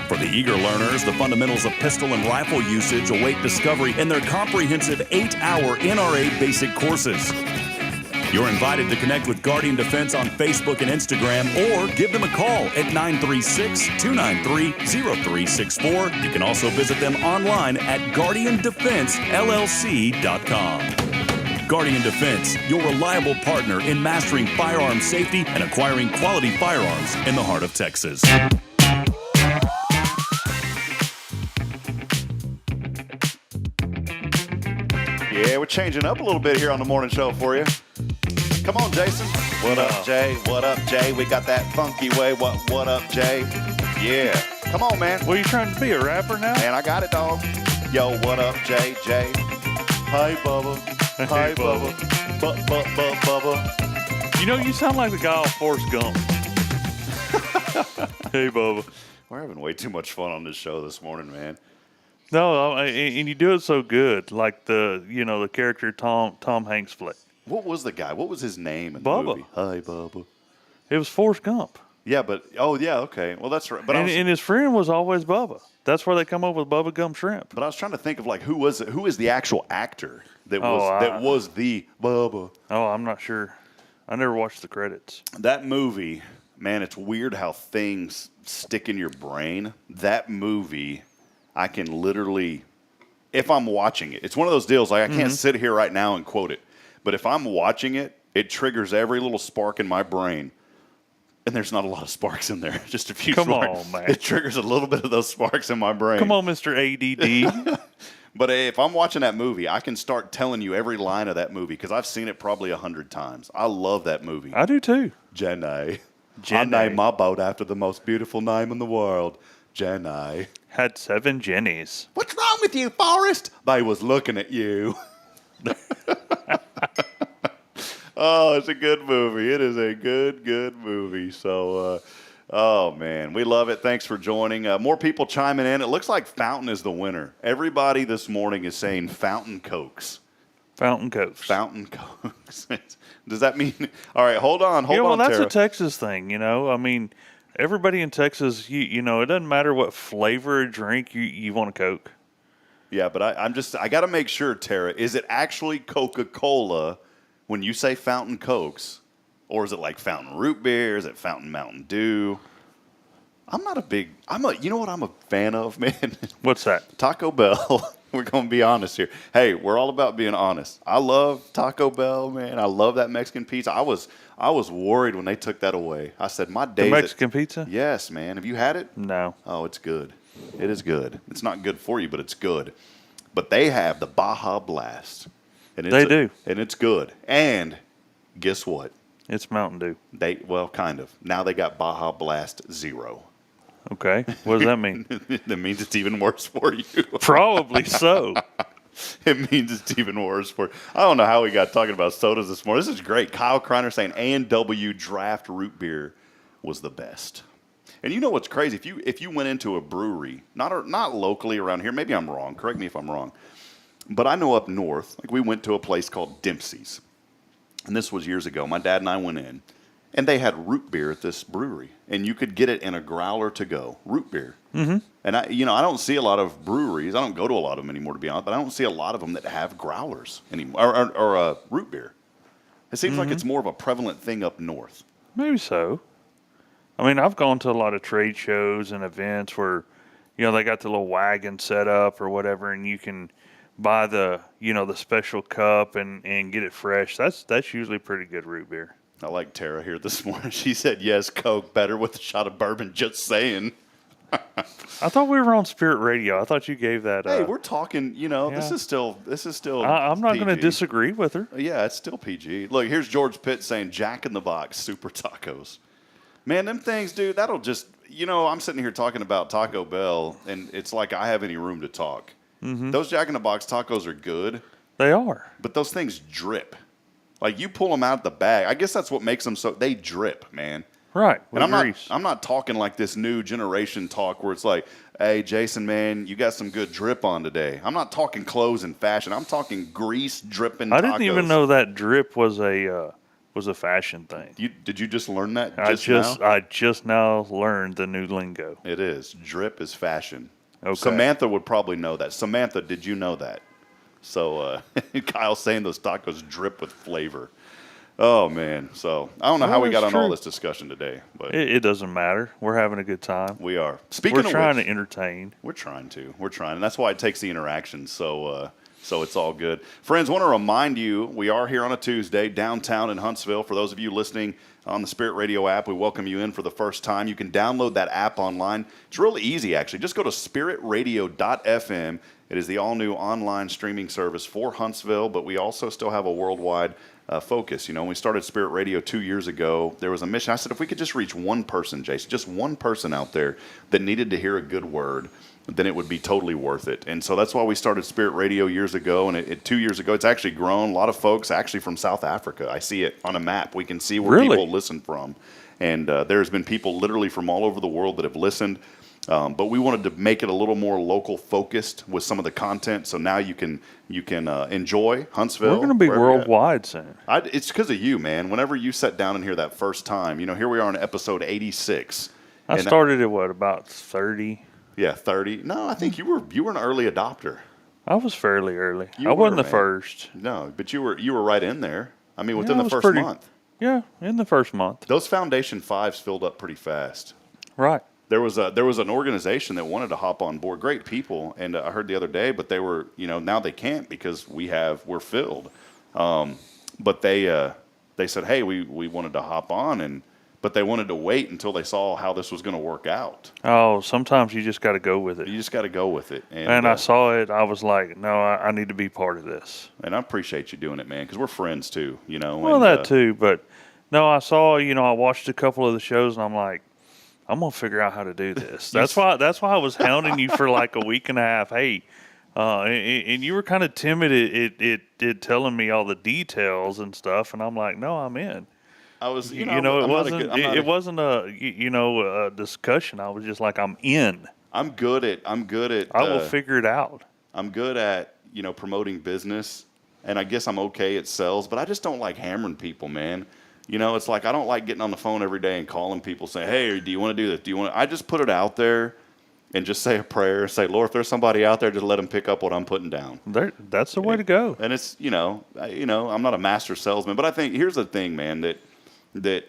For the eager learners, the fundamentals of pistol and rifle usage await discovery in their comprehensive 8-hour NRA basic courses. You're invited to connect with Guardian Defense on Facebook and Instagram or give them a call at 936-293-0364. You can also visit them online at guardiandefensellc.com. Guardian Defense, your reliable partner in mastering firearm safety and acquiring quality firearms in the heart of Texas. Yeah, we're changing up a little bit here on the morning show for you. Come on, Jason. What up, Jay? What up, Jay? We got that funky way. What up, Jay? Yeah. Come on, man. Well, you trying to be a rapper now? Man, I got it, dog. Yo, what up, Jay? Jay. Hi, Bubba. Hi, Bubba. Bubba. You know, you sound like the guy off Forrest Gump. Hey, Bubba. We're having way too much fun on this show this morning, man. No, and you do it so good, like the character Tom Hanks flick. What was the guy? What was his name in the Bubba. movie? Hi, Bubba. It was Forrest Gump. Yeah, but okay. Well, that's right. But And his friend was always Bubba. That's where they come up with Bubba Gum Shrimp. But I was trying to think of who is the actual actor that was the Bubba. Oh, I'm not sure. I never watched the credits. That movie, man, it's weird how things stick in your brain. That movie, I can literally, if I'm watching it, it's one of those deals I can't sit here right now and quote it. But if I'm watching it, it triggers every little spark in my brain. And there's not a lot of sparks in there. Just a few sparks. On, man. It triggers a little bit of those sparks in my brain. Come on, Mr. ADD. But if I'm watching that movie, I can start telling you every line of that movie because I've seen it probably 100 times. I love that movie. I do too. Jenny. I named my boat after the most beautiful name in the world. Jenny. Had 7 Jennies. What's wrong with you, Forrest? They was looking at you. Oh, it's a good movie. It is a good movie. So, oh, man, we love it. Thanks for joining. More people chiming in. It looks like Fountain is the winner. Everybody this morning is saying Fountain Cokes. Fountain Cokes. Fountain Cokes. Does that mean? All right, hold on, well, that's Tara. a Texas thing, I mean, everybody in Texas, it doesn't matter what flavor of drink you want a Coke. Yeah, but I got to make sure, Tara, is it actually Coca-Cola when you say Fountain Cokes? Or is it like Fountain Root Beer? Is it Fountain Mountain Dew? You know what I'm a fan of, man? What's that? Taco Bell. We're going to be honest here. Hey, we're all about being honest. I love Taco Bell, man. I love that Mexican pizza. I was worried when they took that away. I said, my days. The Mexican pizza? Yes, man. Have you had it? No. Oh, it's good. It is good. It's not good for you, but it's good. But they have the Baja Blast. And they do. And it's good. And guess what? It's Mountain Dew. Kind of. Now they got Baja Blast Zero. Okay. What does that mean? That means it's even worse for you. Probably so. It means it's even worse for you. I don't know how we got talking about sodas this morning. This is great. Kyle Kreiner saying A&W Draft Root Beer was the best. And you know what's crazy? If you went into a brewery, not locally around here, maybe I'm wrong. Correct me if I'm wrong. But I know up north, we went to a place called Dempsey's. And this was years ago. My dad and I went in. And they had root beer at this brewery, and you could get it in a growler to go, root beer. Mm-hmm. And I don't see a lot of breweries. I don't go to a lot of them anymore, to be honest. But I don't see a lot of them that have growlers anymore, or root beer. It seems like it's more of a prevalent thing up north. Maybe so. I mean, I've gone to a lot of trade shows and events where, they got the little wagon set up or whatever, and you can buy the special cup and get it fresh. That's usually pretty good root beer. I like Tara here this morning. She said, yes, Coke, better with a shot of bourbon, just saying. I thought we were on Spirit Radio. I thought you gave that. Hey, we're talking, this is still I'm not going to PG. disagree with her. Yeah, it's still PG. Look, here's George Pitt saying Jack in the Box Super Tacos. Man, them things, dude, that'll just, I'm sitting here talking about Taco Bell, and it's like I have any room to talk. Mm-hmm. Those Jack in the Box tacos are good. They are. But those things drip. Like, you pull them out of the bag. I guess that's what makes them they drip, man. Right. And I'm not talking like this new generation talk where it's like, hey, Jason, man, you got some good drip on today. I'm not talking clothes and fashion. I'm talking grease dripping tacos. I didn't even know that drip was a fashion thing. Did you just learn that I now? just now learned the new lingo. It is. Drip is fashion. Okay. Samantha would probably know that. Samantha, did you know that? So Kyle's saying those tacos drip with flavor. Oh, man. So I don't know how we got on all this discussion today. But it doesn't matter. We're having a good time. We are. We're trying to entertain. We're trying. And that's why it takes the interaction. So it's all good. Friends, I want to remind you, we are here on a Tuesday downtown in Huntsville. For those of you listening on the Spirit Radio app, we welcome you in for the first time. You can download that app online. It's really easy, actually. Just go to spiritradio.fm. It is the all-new online streaming service for Huntsville, but we also still have a worldwide focus. When we started Spirit Radio 2 years ago, there was a mission. I said, if we could just reach one person, Jason, just one person out there that needed to hear a good word, then it would be totally worth it. And so that's why we started Spirit Radio years ago. And 2 years ago, it's actually grown. A lot of folks actually from South Africa. I see it on a map. We can see where people listen from. And there's been people literally from all over the world that have listened. But we wanted to make it a little more local focused with some of the content. So now you can enjoy Huntsville. We're going to be worldwide soon. It's because of you, man. Whenever you sat down in here that first time, here we are on episode 86. I started at about 30? Yeah, 30. No, I think you were an early adopter. I was fairly early. I wasn't the first. No, but you were right in there. I mean, within the first month. Yeah, in the first month. Those Foundation 5s filled up pretty fast. Right. There was an organization that wanted to hop on board. Great people, and I heard the other day, but they were, now they can't because we're filled. But they said, hey, we wanted to hop on, but they wanted to wait until they saw how this was going to work out. Oh, sometimes you just got to go with it. You just got to go with it. And I saw it. I was like, no, I need to be part of this. And I appreciate you doing it, man, because we're friends too, Well, that too, but no, I saw, I watched a couple of the shows, and I'm like, I'm gonna figure out how to do this. That's why I was hounding you for like a week and a half. Hey, and you were kind of timid at telling me all the details and stuff, and I'm like, no, I'm in. I was, it wasn't a discussion. I was just like, I'm in. I'm good at. I will figure it out. I'm good at promoting business, and I guess I'm okay at sales, but I just don't like hammering people, man. It's like I don't like getting on the phone every day and calling people saying, hey, do you want to do this? Do you want to? I just put it out there and just say a prayer. Say, Lord, if there's somebody out there, just let them pick up what I'm putting down. That's the way to go. And it's, I'm not a master salesman, but I think here's the thing, man, that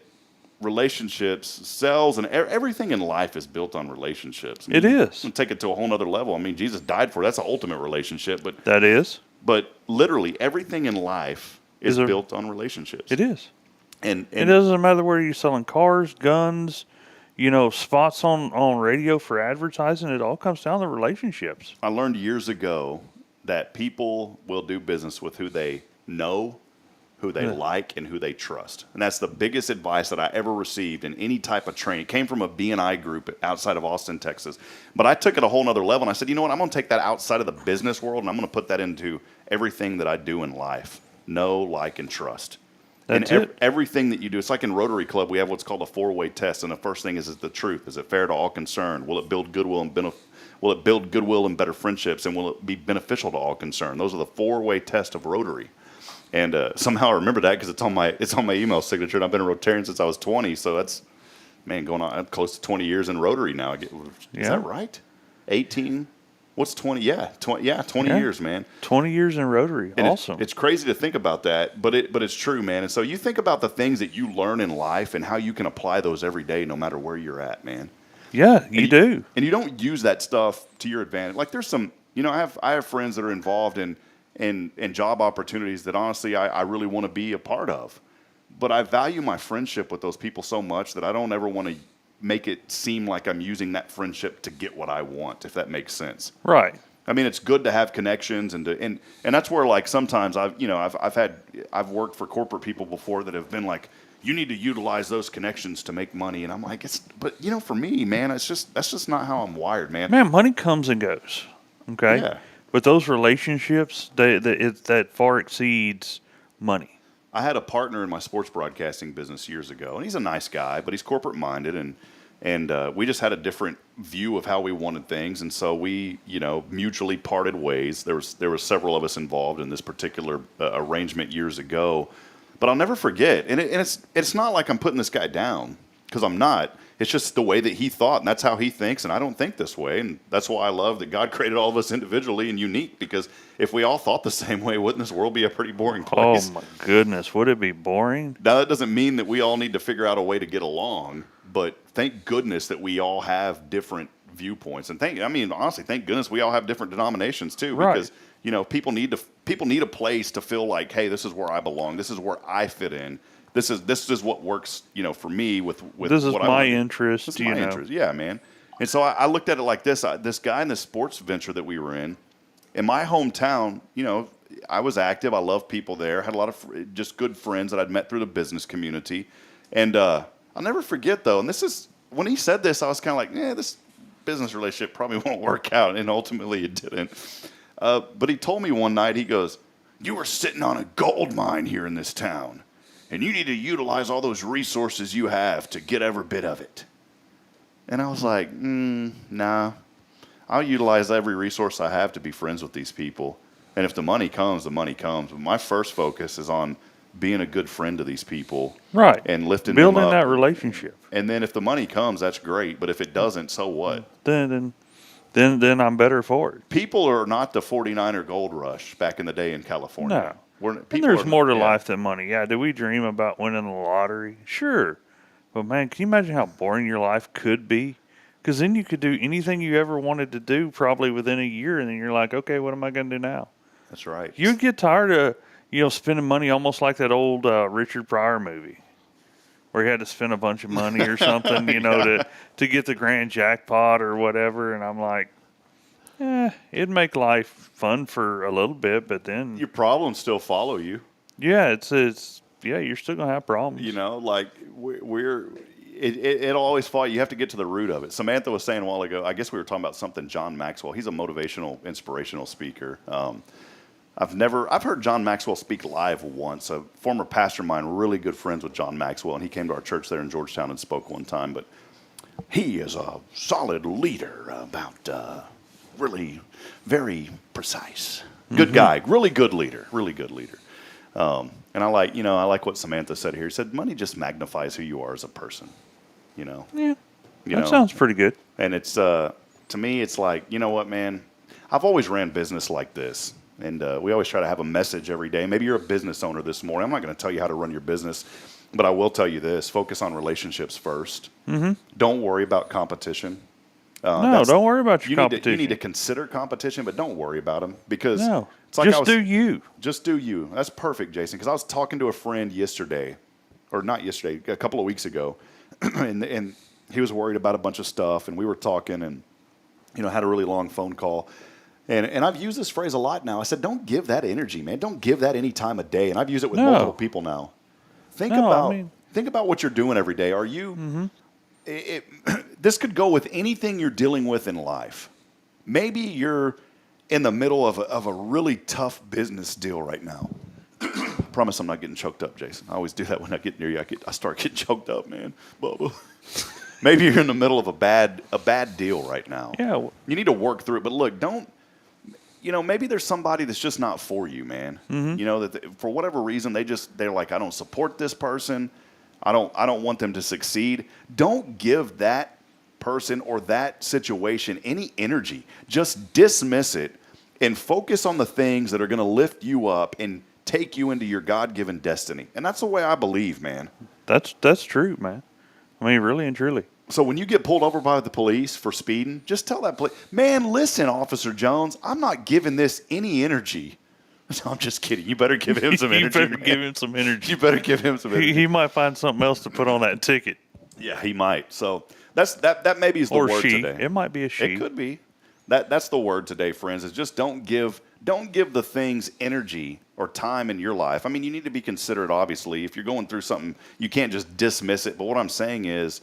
relationships, sales, and everything in life is built on relationships. It is. Take it to a whole nother level. I mean, Jesus died for it. That's the ultimate relationship. But that is. But literally everything in life is built on relationships. It is. And it doesn't matter whether you're selling cars, guns, spots on radio for advertising. It all comes down to relationships. I learned years ago that people will do business with who they know, who they like, and who they trust. And that's the biggest advice that I ever received in any type of training. It came from a BNI group outside of Austin, Texas. But I took it a whole nother level, and I said, you know what? I'm going to take that outside of the business world, and I'm going to put that into everything that I do in life. Know, like, and trust. That's and everything that you do, it's like in Rotary Club, we have what's called a 4-way test. And the first thing is the truth. Is it fair to all concerned? Will it build goodwill and better friendships? And will it be beneficial to all concerned? Those are the 4-way test of Rotary. And somehow I remember that because it's on my email signature. And I've been a Rotarian since I was 20, so that's going on close to 20 years in Rotary now. Is that right? 18. What's 20? Yeah, 20 years, man. 20 years in Rotary. And awesome. It's crazy to think about that, but it's true, man. And so you think about the things that you learn in life and how you can apply those every day, no matter where you're at, man. Yeah, you do. And you don't use that stuff to your advantage. Like there's some, I have friends that are involved in job opportunities that honestly I really want to be a part of. But I value my friendship with those people so much that I don't ever want to make it seem like I'm using that friendship to get what I want, if that makes sense. Right. I mean, it's good to have connections and that's where like sometimes I've worked for corporate people before that have been like, you need to utilize those connections to make money, and I'm like, but for me, man, that's just not how I'm wired, man. Man, money comes and goes. Okay. Yeah. But those relationships, that far exceeds money. I had a partner in my sports broadcasting business years ago, and he's a nice guy, but he's corporate minded, and we just had a different view of how we wanted things, and so we, mutually parted ways. There was several of us involved in this particular arrangement years ago, but I'll never forget. And it's not like I'm putting this guy down, because I'm not. It's just the way that he thought, and that's how he thinks, and I don't think this way. And that's why I love that God created all of us individually and unique, because if we all thought the same way, wouldn't this world be a pretty boring place? Oh, my goodness. Would it be boring? Now, that doesn't mean that we all need to figure out a way to get along, but thank goodness that we all have different viewpoints. And honestly, thank goodness we all have different denominations, too, right. Because, people need a place to feel like, hey, this is where I belong. This is where I fit in. This is what works, for me with this is what my I interest. This is my interest, yeah, man. And so I looked at it like this: this guy in this sports venture that we were in my hometown. I was active. I loved people there. Had a lot of just good friends that I'd met through the business community. And I'll never forget though. And this is when he said this, I was kind of like, this business relationship probably won't work out. And ultimately, it didn't. But he told me one night, he goes, "You are sitting on a gold mine here in this town. And you need to utilize all those resources you have to get every bit of it." And I was like, nah. I'll utilize every resource I have to be friends with these people. And if the money comes, the money comes. But my first focus is on being a good friend to these people. Right. And lifting Building them up. that relationship. And then if the money comes, that's great. But if it doesn't, so what? Then I'm better for it. People are not the 49er gold rush back in the day in California. No. And there's more to life than money. Yeah, do we dream about winning the lottery? Sure. But, man, can you imagine how boring your life could be? Because then you could do anything you ever wanted to do probably within a year, and then you're like, okay, what am I going to do now? That's right. You'd get tired of, spending money almost like that old Richard Pryor movie where he had to spend a bunch of money or something, to get the grand jackpot or whatever. And I'm like, it'd make life fun for a little bit, but then your problems still follow you. Yeah, you're still gonna have problems. It'll always follow. You have to get to the root of it. Samantha was saying a while ago, I guess we were talking about something. John Maxwell, he's a motivational, inspirational speaker. I've heard John Maxwell speak live once. A former pastor of mine, really good friends with John Maxwell, and he came to our church there in Georgetown and spoke one time. But he is a solid leader about. Really very precise. Good guy. Really good leader. And I like what Samantha said here. He said, money just magnifies who you are as a person. Yeah. That sounds pretty good. And it's, to me, it's like, you know what, man? I've always ran business like this. And we always try to have a message every day. Maybe you're a business owner this morning. I'm not going to tell you how to run your business, but I will tell you this. Focus on relationships first. Mm-hmm. Don't worry about competition. Don't worry about your competition. You need to consider competition, but don't worry about them because it's like do you. Just do you. That's perfect, Jason. Because I was talking to a friend a couple of weeks ago, and he was worried about a bunch of stuff, and we were talking, and had a really long phone call, and I've used this phrase a lot now. I said, don't give that energy, man. Don't give that any time of day, and I've used it with multiple people now. Think about what you're doing every day. Are you? Mm-hmm. This could go with anything you're dealing with in life. Maybe you're in the middle of a really tough business deal right now. I promise I'm not getting choked up, Jason. I always do that when I get near you. I start getting choked up, man. Bubba. Maybe you're in the middle of a bad deal right now. Yeah. You need to work through it. But look, maybe there's somebody that's just not for you, man. That for whatever reason, they're like, I don't support this person. I don't want them to succeed. Don't give that person or that situation any energy. Just dismiss it and focus on the things that are going to lift you up and take you into your God-given destiny. And that's the way I believe, man. That's true, man. I mean, really and truly. So when you get pulled over by the police for speeding, just tell that police, man, listen, Officer Jones, I'm not giving this any energy. No, I'm just kidding. You better give him some energy. You better give him some energy. You better give him some energy. He might find something else to put on that ticket. Yeah, he might. So that maybe is the word she. today. It might be a she. It could be. That's the word today, friends, is just don't give the things energy or time in your life. I mean, you need to be considerate, obviously. If you're going through something, you can't just dismiss it. But what I'm saying is,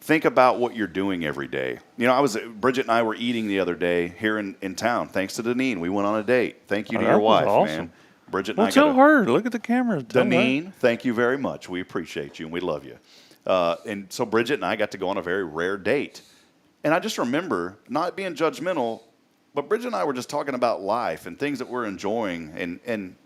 think about what you're doing every day. Bridget and I were eating the other day here in town, thanks to Deneen. We went on a date. Thank you to your wife, awesome. man. Bridget and Well, I tell her. Look at the camera. Deneen, thank you very much. We appreciate you and we love you. And so Bridget and I got to go on a very rare date. And I just remember not being judgmental, but Bridget and I were just talking about life and things that we're enjoying. And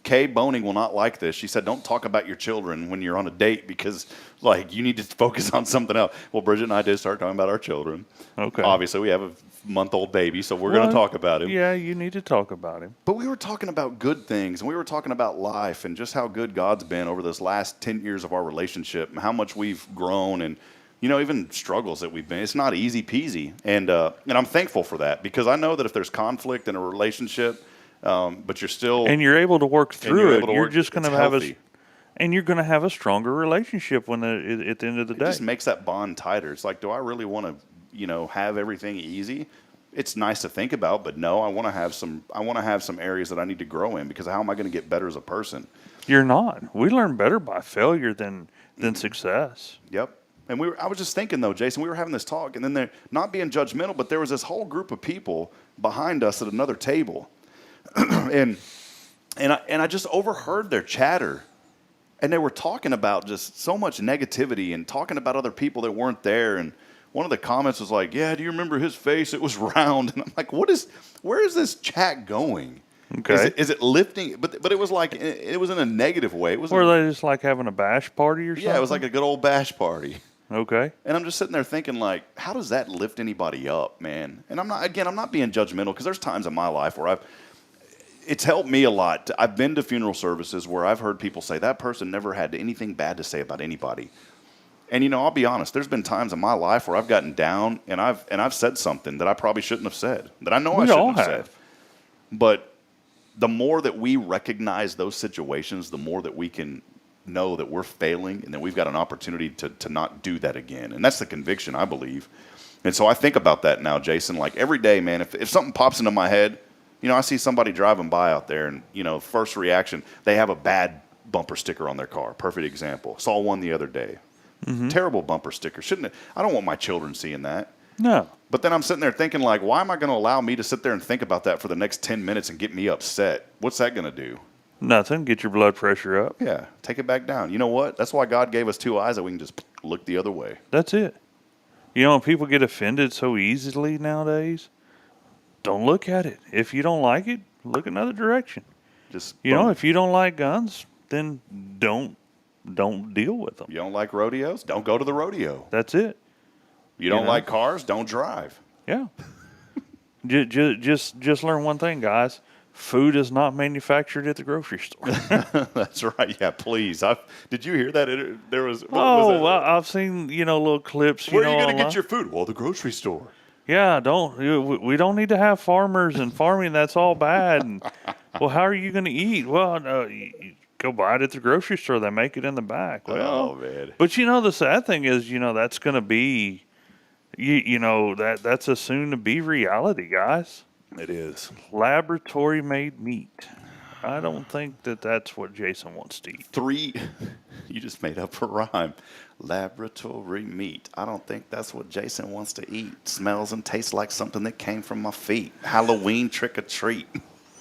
Kay Boning will not like this. She said, don't talk about your children when you're on a date because, you need to focus on something else. Well, Bridget and I did start talking about our children. Okay. Obviously, we have a month-old baby, so we're going to talk about him. Yeah, you need to talk about him. But we were talking about good things, and we were talking about life and just how good God's been over this last 10 years of our relationship and how much we've grown and, even struggles that we've been. It's not easy peasy. And I'm thankful for that because I know that if there's conflict in a relationship, but you're still... And you're able to work through it. You're just going to have and you're going to have a stronger relationship at the end of the day. It just makes that bond tighter. It's like, do I really want to, have everything easy? It's nice to think about, but no, I want to have some areas that I need to grow in because how am I going to get better as a person? You're not. We learn better by failure than success. Yep. And I was just thinking though, Jason, we were having this talk, and then they're not being judgmental, but there was this whole group of people behind us at another table, and I just overheard their chatter, and they were talking about just so much negativity and talking about other people that weren't there, and one of the comments was like, "Yeah, do you remember his face? It was round." And I'm like, where is this chat going? Okay. Is it lifting? But it was like it was in a negative way. It was. Or they just like having a bash party or something? Yeah, it was like a good old bash party. Okay. And I'm just sitting there thinking, how does that lift anybody up, man? And I'm not being judgmental because there's times in my life where it's helped me a lot. I've been to funeral services where I've heard people say that person never had anything bad to say about anybody. And I'll be honest, there's been times in my life where I've gotten down and I've said something that I probably shouldn't have said, that I know I shouldn't have said. But the more that we recognize those situations, the more that we can know that we're failing and that we've got an opportunity to not do that again. And that's the conviction, I believe. And so I think about that now, Jason, every day, man, if something pops into my head, I see somebody driving by out there and, first reaction, they have a bad bumper sticker on their car. Perfect example. Saw one the other day. Mm-hmm. Terrible bumper sticker. I don't want my children seeing that. No. But then I'm sitting there thinking, why am I going to allow me to sit there and think about that for the next 10 minutes and get me upset? What's that going to do? Nothing. Get your blood pressure up. Yeah. Take it back down. You know what? That's why God gave us two eyes that we can just look the other way. That's it. People get offended so easily nowadays. Don't look at it. If you don't like it, look another direction. Just if you don't like guns, then don't deal with them. You don't like rodeos? Don't go to the rodeo. That's it. You don't like cars? Don't drive. Yeah. just learn one thing, guys. Food is not manufactured at the grocery store. That's right. Yeah, please. Did you hear that? There was. I've seen little clips. Where are you going to get your food? Well, the grocery store. Yeah, we don't need to have farmers and farming. That's all bad. And, well, how are you going to eat? Well, you go buy it at the grocery store. They make it in the back. Well, man. But the sad thing is, that's going to be, that's a soon to be reality, guys. It is. Laboratory made meat. I don't think that's what Jason wants to eat. You just made up a rhyme. Laboratory meat. I don't think that's what Jason wants to eat. Smells and tastes like something that came from my feet. Halloween trick or treat.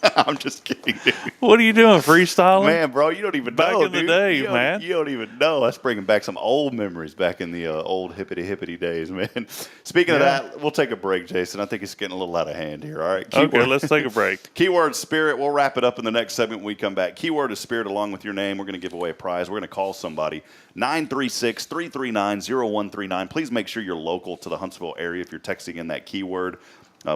I'm just kidding, dude. What are you doing, freestyling? Man, bro, you don't even Back know, in the dude. day, You man. You don't even know. That's bringing back some old memories back in the old hippity days, man. Speaking of that, we'll take a break, Jason. I think it's getting a little out of hand here, all right? Okay, let's take a break. Keyword Spirit. We'll wrap it up in the next segment when we come back. Keyword is Spirit along with your name. We're going to give away a prize. We're going to call somebody. 936-339-0139. Please make sure you're local to the Huntsville area if you're texting in that keyword.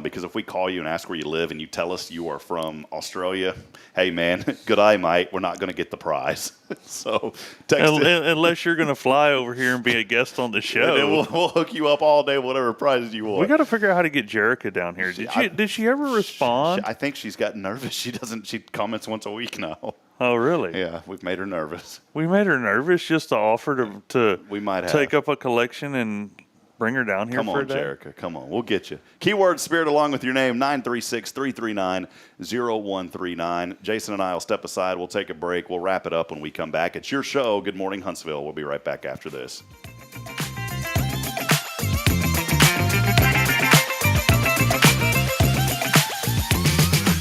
Because if we call you and ask where you live and you tell us you are from Australia, hey, man, good eye, mate. We're not going to get the prize. So text Unless you're going to fly over here and be a guest on the show. And then we'll hook you up all day, whatever prizes you want. We got to figure out how to get Jerica down here. Did she ever respond? I think she's gotten nervous. She comments once a week now. Oh, really? Yeah, we've made her nervous. We made her nervous just to offer to we might have. Take up a collection and bring her down here for a day. Come on, Jerica. Come on. We'll get you. Keyword Spirit along with your name, 936-339-0139. Jason and I will step aside. We'll take a break. We'll wrap it up when we come back. It's your show, Good Morning Huntsville. We'll be right back after this.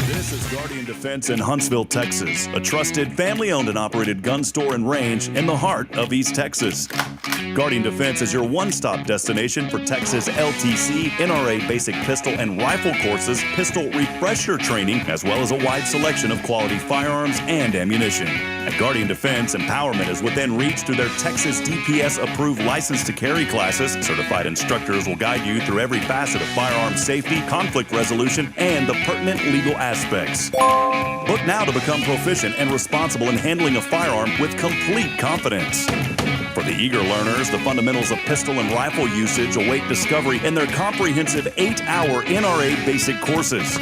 This is Guardian Defense in Huntsville, Texas, a trusted family-owned and operated gun store and range in the heart of East Texas. Guardian Defense is your one-stop destination for Texas LTC, NRA basic pistol and rifle courses, pistol refresher training, as well as a wide selection of quality firearms and ammunition. At Guardian Defense, empowerment is within reach through their Texas DPS-approved license to carry classes. Certified instructors will guide you through every facet of firearm safety, conflict resolution, and the pertinent legal aspects. Book now to become proficient and responsible in handling a firearm with complete confidence. For the eager learners, the fundamentals of pistol and rifle usage await discovery in their comprehensive 8-hour NRA basic courses.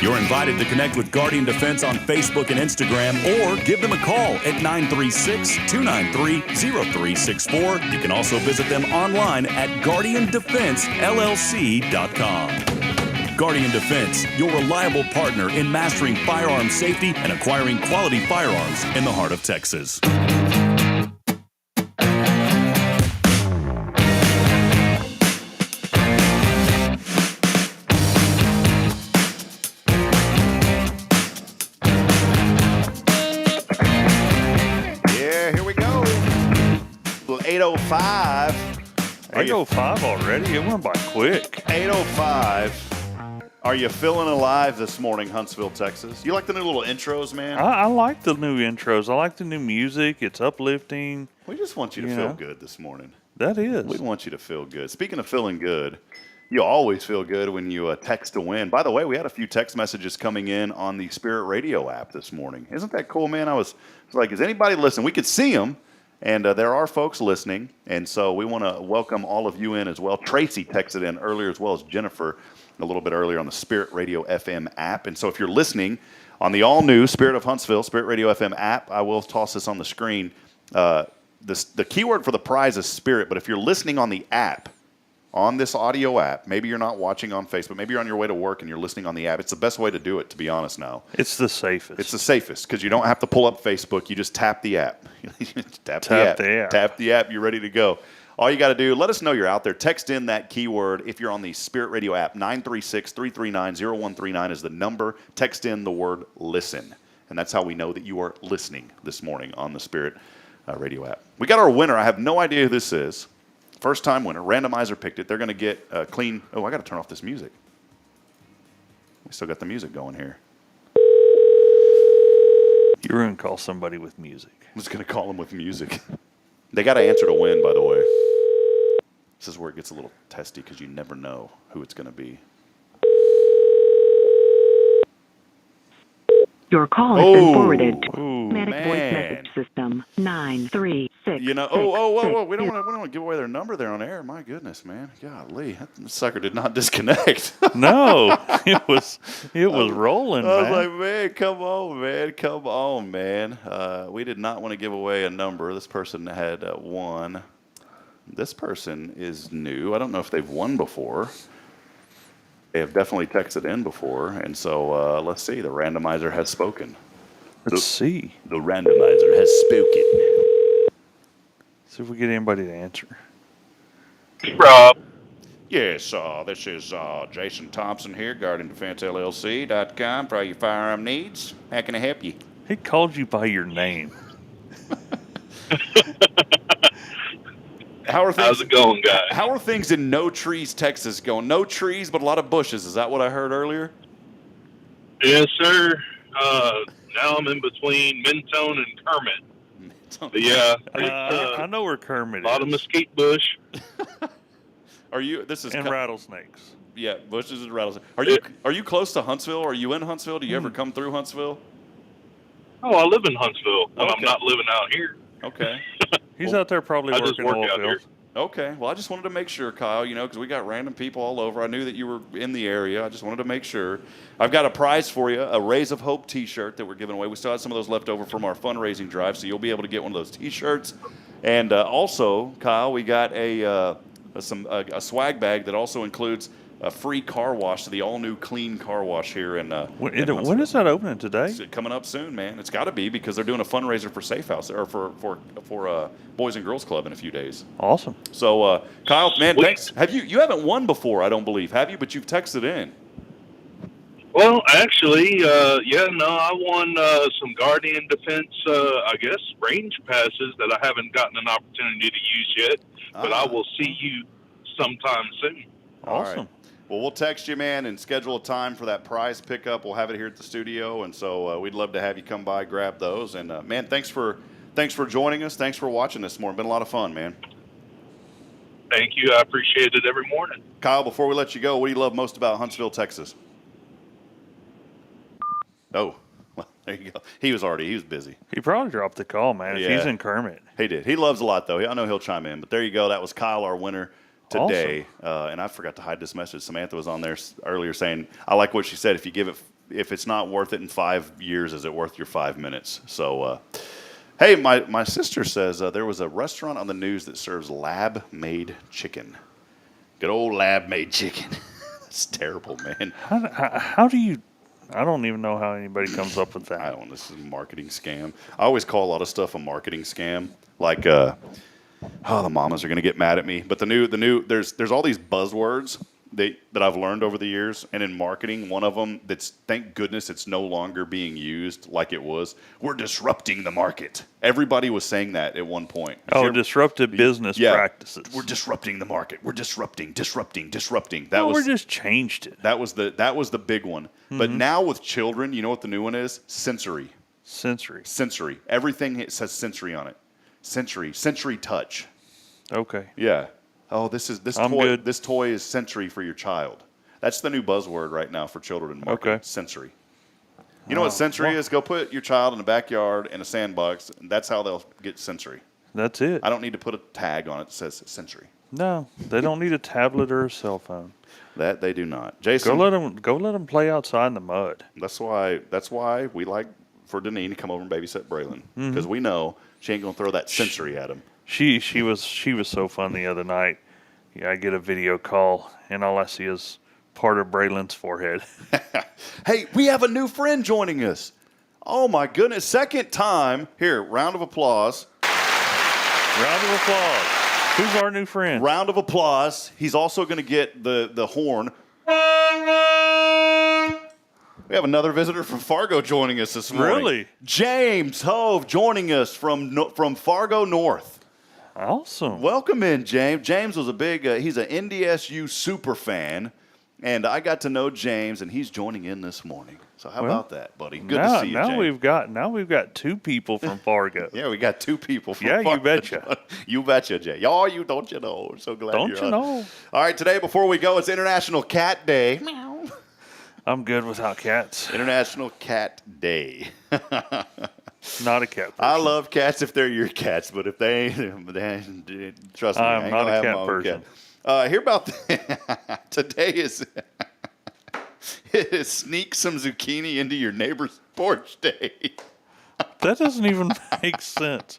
You're invited to connect with Guardian Defense on Facebook and Instagram or give them a call at 936-293-0364. You can also visit them online at guardiandefensellc.com. Guardian Defense, your reliable partner in mastering firearm safety and acquiring quality firearms in the heart of Texas. Yeah, here we go. 8:05. 8:05 already? It went by quick. 8:05. Are you feeling alive this morning, Huntsville, Texas? You like the new little intros, man? I like the new intros. I like the new music. It's uplifting. We just want you to feel good this morning. That is. We want you to feel good. Speaking of feeling good, you always feel good when you text to win. By the way, we had a few text messages coming in on the Spirit Radio app this morning. Isn't that cool, man? I was like, is anybody listening? We could see them, and there are folks listening, and so we want to welcome all of you in as well. Tracy texted in earlier as well as Jennifer a little bit earlier on the Spirit Radio FM app. And so if you're listening on the all-new Spirit of Huntsville, Spirit Radio FM app, I will toss this on the screen. The keyword for the prize is Spirit, but if you're listening on the app, on this audio app, maybe you're not watching on Facebook, maybe you're on your way to work and you're listening on the app, it's the best way to do it, to be honest now. It's the safest. It's the safest because you don't have to pull up Facebook. You just tap the app. Tap the app. You're ready to go. All you got to do, let us know you're out there. Text in that keyword if you're on the Spirit Radio app. 936-339-0139 is the number. Text in the word listen. And that's how we know that you are listening this morning on the Spirit Radio app. We got our winner. I have no idea who this is. First time winner. Randomizer picked it. They're going to get a clean. Oh, I got to turn off this music. We still got the music going here. You're going to call somebody with music. I'm just going to call them with music. They got to answer to win, by the way. This is where it gets a little testy because you never know who it's going to be. Your call has been forwarded to automatic voice message system 936. You know, whoa. We don't want to give away their number there on air. My goodness, man. Golly, that sucker did not disconnect. No, it was rolling, I was man. like, man, come on, man. We did not want to give away a number. This person had won. This person is new. I don't know if they've won before. They have definitely texted in before, and so let's see. The randomizer has spoken. Let's see. The randomizer has spoken. See if we get anybody to answer. Rob. Yes, this is Jason Thompson here, Guardian Defense LLC.com for all your firearm needs. How can I help you? He called you by your name. How's it going, guys? How are things in No Trees, Texas going? No trees, but a lot of bushes. Is that what I heard earlier? Yes, sir. Now I'm in between Mentone and Kermit. But yeah, I know where Kermit is. A lot of mesquite bush. And rattlesnakes. Yeah, bushes and rattlesnakes. Are you close to Huntsville? Are you in Huntsville? Do you ever come through Huntsville? Oh, I live in Huntsville, but Okay. I'm not living out here. Okay. He's out there probably I just working work oil out here. fields. Okay. Well, I just wanted to make sure, Kyle, because we got random people all over. I knew that you were in the area. I just wanted to make sure. I've got a prize for you, a Rays of Hope T-shirt that we're giving away. We still had some of those left over from our fundraising drive, so you'll be able to get one of those T-shirts. And also, Kyle, we got a swag bag that also includes a free car wash to the all-new clean car wash here in When is that opening today? It's coming up soon, man. It's got to be because they're doing a fundraiser for Safe House or for Boys and Girls Club in a few days. Awesome. So, Kyle, man, thanks. You haven't won before, I don't believe, have you? But you've texted in. Well, actually, I won some Guardian Defense, range passes that I haven't gotten an opportunity to use yet, but I will see you sometime soon. Awesome. All right. Well, we'll text you, man, and schedule a time for that prize pickup. We'll have it here at the studio, and so we'd love to have you come by, grab those. And man, thanks for joining us. Thanks for watching this morning. Been a lot of fun, man. Thank you. I appreciate it every morning. Kyle, before we let you go, what do you love most about Huntsville, Texas? Oh, well, there you go. He was busy. He probably dropped the call, man. If he's in Kermit. He did. He loves a lot, though. I know he'll chime in. But there you go. That was Kyle, our winner today. Awesome. And I forgot to hide this message. Samantha was on there earlier saying, I like what she said. If it's not worth it in 5 years, is it worth your 5 minutes? So, hey, my sister says there was a restaurant on the news that serves lab-made chicken. Good old lab-made chicken. That's terrible, man. How do you... I don't even know how anybody comes up with that. This is a marketing scam. I always call a lot of stuff a marketing scam. Like, the mamas are going to get mad at me. But there's all these buzzwords that I've learned over the years. And in marketing, one of them thank goodness it's no longer being used like it was. We're disrupting the market. Everybody was saying that at one point. Disruptive business practices. We're disrupting the market. We're disrupting. We just changed it. That was the big one. Mm-hmm. But now with children, you know what the new one is? Sensory. Everything says sensory on it. Sensory touch. Okay. Yeah. Oh, this toy is sensory for your child. That's the new buzzword right now for children in marketing. Okay. Sensory. You know what sensory is? Go put your child in the backyard in a sandbox, and that's how they'll get sensory. That's it. I don't need to put a tag on it that says sensory. No, they don't need a tablet or a cell phone. That they do not. Jason, go let them play outside in the mud. That's why we like for Deneen to come over and babysit Braylon, because we know she ain't gonna throw that sensory at him. She was so fun the other night. Yeah, I get a video call and all I see is part of Braylon's forehead. Hey, we have a new friend joining us. Oh my goodness, second time. Here, round of applause. Round of applause. Who's our new friend? Round of applause. He's also going to get the horn. We have another visitor from Fargo joining us this morning. Really? James Hove joining us from Fargo North. Awesome. Welcome in, James. James was he's an NDSU super fan, and I got to know James, and he's joining in this morning. So how about that, buddy? Good to see you, James. Now we've got two people from Fargo. Yeah, we got two people from Fargo. You betcha. You betcha, Jay. Y'all, don't you know? I'm so glad don't you're you know? All right, today, before we go, it's International Cat Day. Meow. I'm good without cats. International Cat Day. Not a cat person. I love cats if they're your cats, but if they ain't, trust me, I ain't not gonna a have cat my own person. cat. Hear about today is sneak some zucchini into your neighbor's porch day. That doesn't even make sense.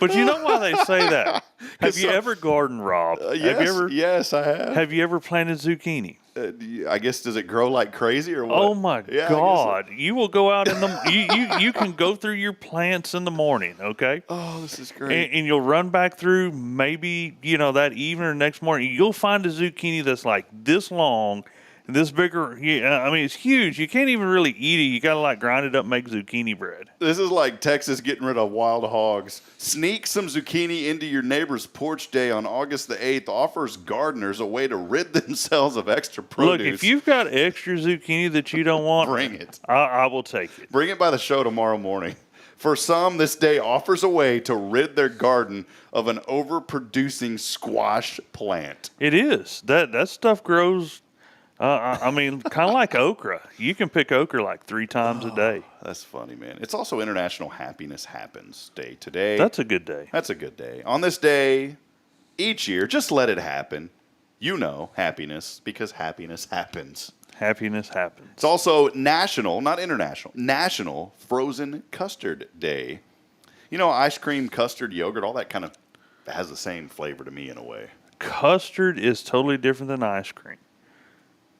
But you know why they say that? Have you ever garden robbed? Yes, I have. Have you ever planted zucchini? I guess, does it grow like crazy or what? Oh my Yeah, God! You will go out in the you can go through your plants in the morning, okay? Oh, this is great. And you'll run back through maybe that evening or next morning. You'll find a zucchini that's like this long, this bigger. Yeah, I mean it's huge. You can't even really eat it. You gotta like grind it up, and make zucchini bread. This is like Texas getting rid of wild hogs. Sneak some zucchini into your neighbor's porch day on August the 8th offers gardeners a way to rid themselves of extra produce. Look, if you've got extra zucchini that you don't want, bring it. I will take it. Bring it by the show tomorrow morning. For some, this day offers a way to rid their garden of an overproducing squash plant. It is. That stuff grows. I mean, kind of like okra. You can pick okra like 3 times a day. That's funny, man. It's also International Happiness Happens Day today. That's a good day. That's a good day. On this day, each year, just let it happen. Happiness, because happiness happens. Happiness happens. It's also national, not international, National Frozen Custard Day. Ice cream, custard, yogurt, all that kind of has the same flavor to me in a way. Custard is totally different than ice cream.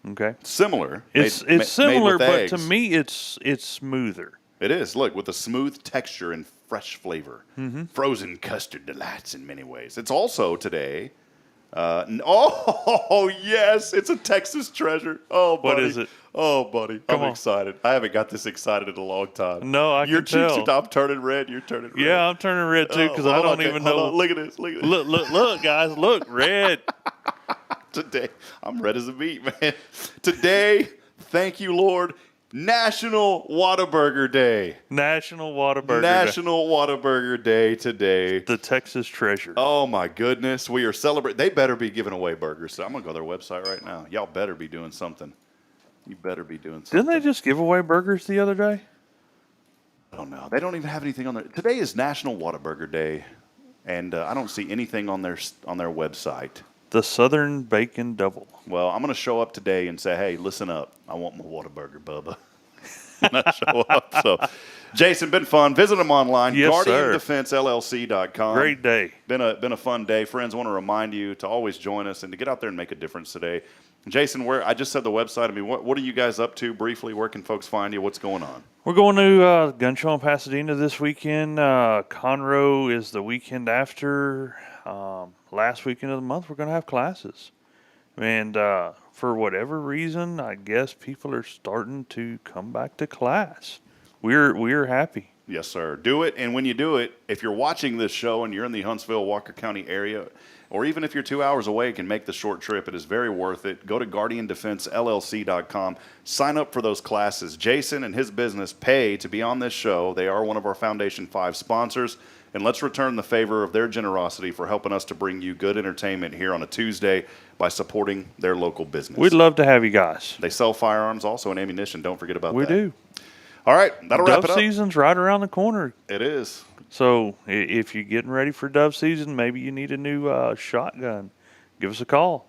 Okay. Similar. It's similar, but to me, it's smoother. It is. Look, with a smooth texture and fresh flavor. Mm-hmm. Frozen custard delights in many ways. It's also today. Yes, it's a Texas treasure. Oh, buddy. What is it? Oh, buddy. Come on. Excited. I haven't got this excited in a long time. No, I Your can tell. cheeks are turning red. You're turning red. Yeah, I'm turning red too because I don't even know. Look at this. Look at this. Look, guys. Look, red. Today, I'm red as a beet, man. Today, thank you, Lord, National Whataburger Day. National Whataburger National Whataburger Day today. The Texas treasure. Oh, my goodness. We are celebrating. They better be giving away burgers. So I'm going to go to their website right now. Y'all better be doing something. You better be doing something. Didn't they just give away burgers the other day? I don't know. They don't even have anything on there. Today is National Whataburger Day, and I don't see anything on their website. The Southern Bacon Double. Well, I'm going to show up today and say, hey, listen up. I want my Whataburger, Bubba. And I show up. So, Jason, been fun. Visit them online. Yes, GuardianDefenseLLC.com. Great day. Been a fun day. Friends, I want to remind you to always join us and to get out there and make a difference today. Jason, I just said the website. I mean, what are you guys up to briefly? Where can folks find you? What's going on? We're going to Gun Show in Pasadena this weekend. Conroe is the weekend after. Last weekend of the month, we're going to have classes. And for whatever reason, I guess people are starting to come back to class. We're happy. Yes, sir. Do it. And when you do it, if you're watching this show and you're in the Huntsville, Walker County area, or even if you're 2 hours away, can make the short trip. It is very worth it. Go to GuardianDefenseLLC.com. Sign up for those classes. Jason and his business pay to be on this show. They are one of our Foundation 5 sponsors. And let's return the favor of their generosity for helping us to bring you good entertainment here on a Tuesday by supporting their local business. We'd love to have you guys. They sell firearms also and ammunition. Don't forget about that. We do. All right. That'll wrap it Dove up. season's right around the corner. It is. So if you're getting ready for dove season, maybe you need a new shotgun, give us a call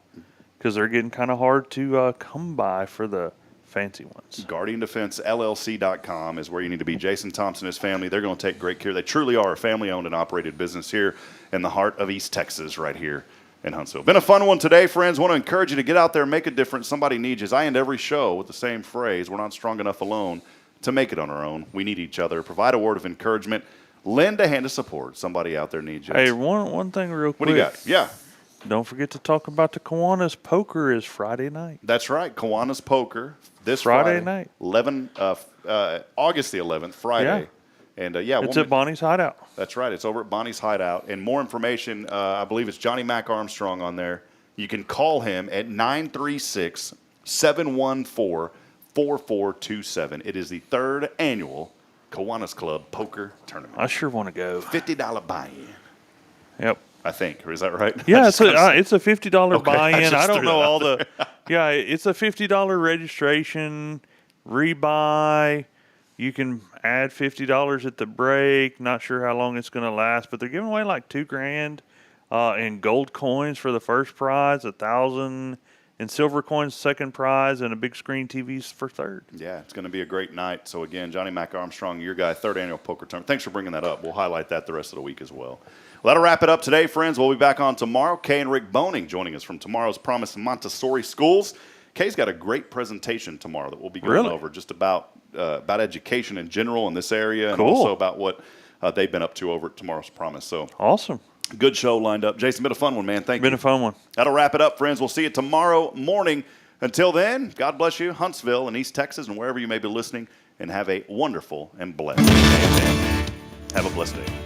because they're getting kind of hard to come by for the fancy ones. GuardianDefenseLLC.com is where you need to be. Jason Thompson and his family, they're going to take great care. They truly are a family-owned and operated business here in the heart of East Texas right here in Huntsville. Been a fun one today, friends. Want to encourage you to get out there and make a difference. Somebody needs you. As I end every show with the same phrase, we're not strong enough alone to make it on our own. We need each other. Provide a word of encouragement. Lend a hand of support. Somebody out there needs you. Hey, one thing real quick. What do you got? Yeah. Don't forget to talk about the Kiwanis Poker is Friday night. That's right. Kiwanis Poker this Friday night. August the 11th, Friday. Yeah. And it's at Bonnie's Hideout. That's right. It's over at Bonnie's Hideout. And more information, I believe it's Johnny Mac Armstrong on there. You can call him at 936-714-4427. It is the 3rd annual Kiwanis Club Poker Tournament. I sure want to go. $50 buy-in. Yep. I think. Or is that right? Yeah, it's a $50 buy-in. I I don't know all there. Yeah, it's a $50 registration, rebuy. You can add $50 at the break. Not sure how long it's going to last, but they're giving away like $2,000 in gold coins for the first prize, $1,000 in silver coins second prize, and a big screen TVs for third. Yeah, it's going to be a great night. So again, Johnny Mac Armstrong, your guy, 3rd annual poker tournament. Thanks for bringing that up. We'll highlight that the rest of the week as well. Well, that'll wrap it up today, friends. We'll be back on tomorrow. Kay and Rick Boning joining us from tomorrow's Promise Montessori Schools. Kay's got a great presentation tomorrow that we'll be going over just about education in general in this area and also about what they've been up to over at Tomorrow's Promise. So awesome. Good show lined up. Jason, been a fun one, man. Thank you. Been a fun one. That'll wrap it up, friends. We'll see you tomorrow morning. Until then, God bless you, Huntsville and East Texas and wherever you may be listening, and have a wonderful and blessed day. Have a blessed day.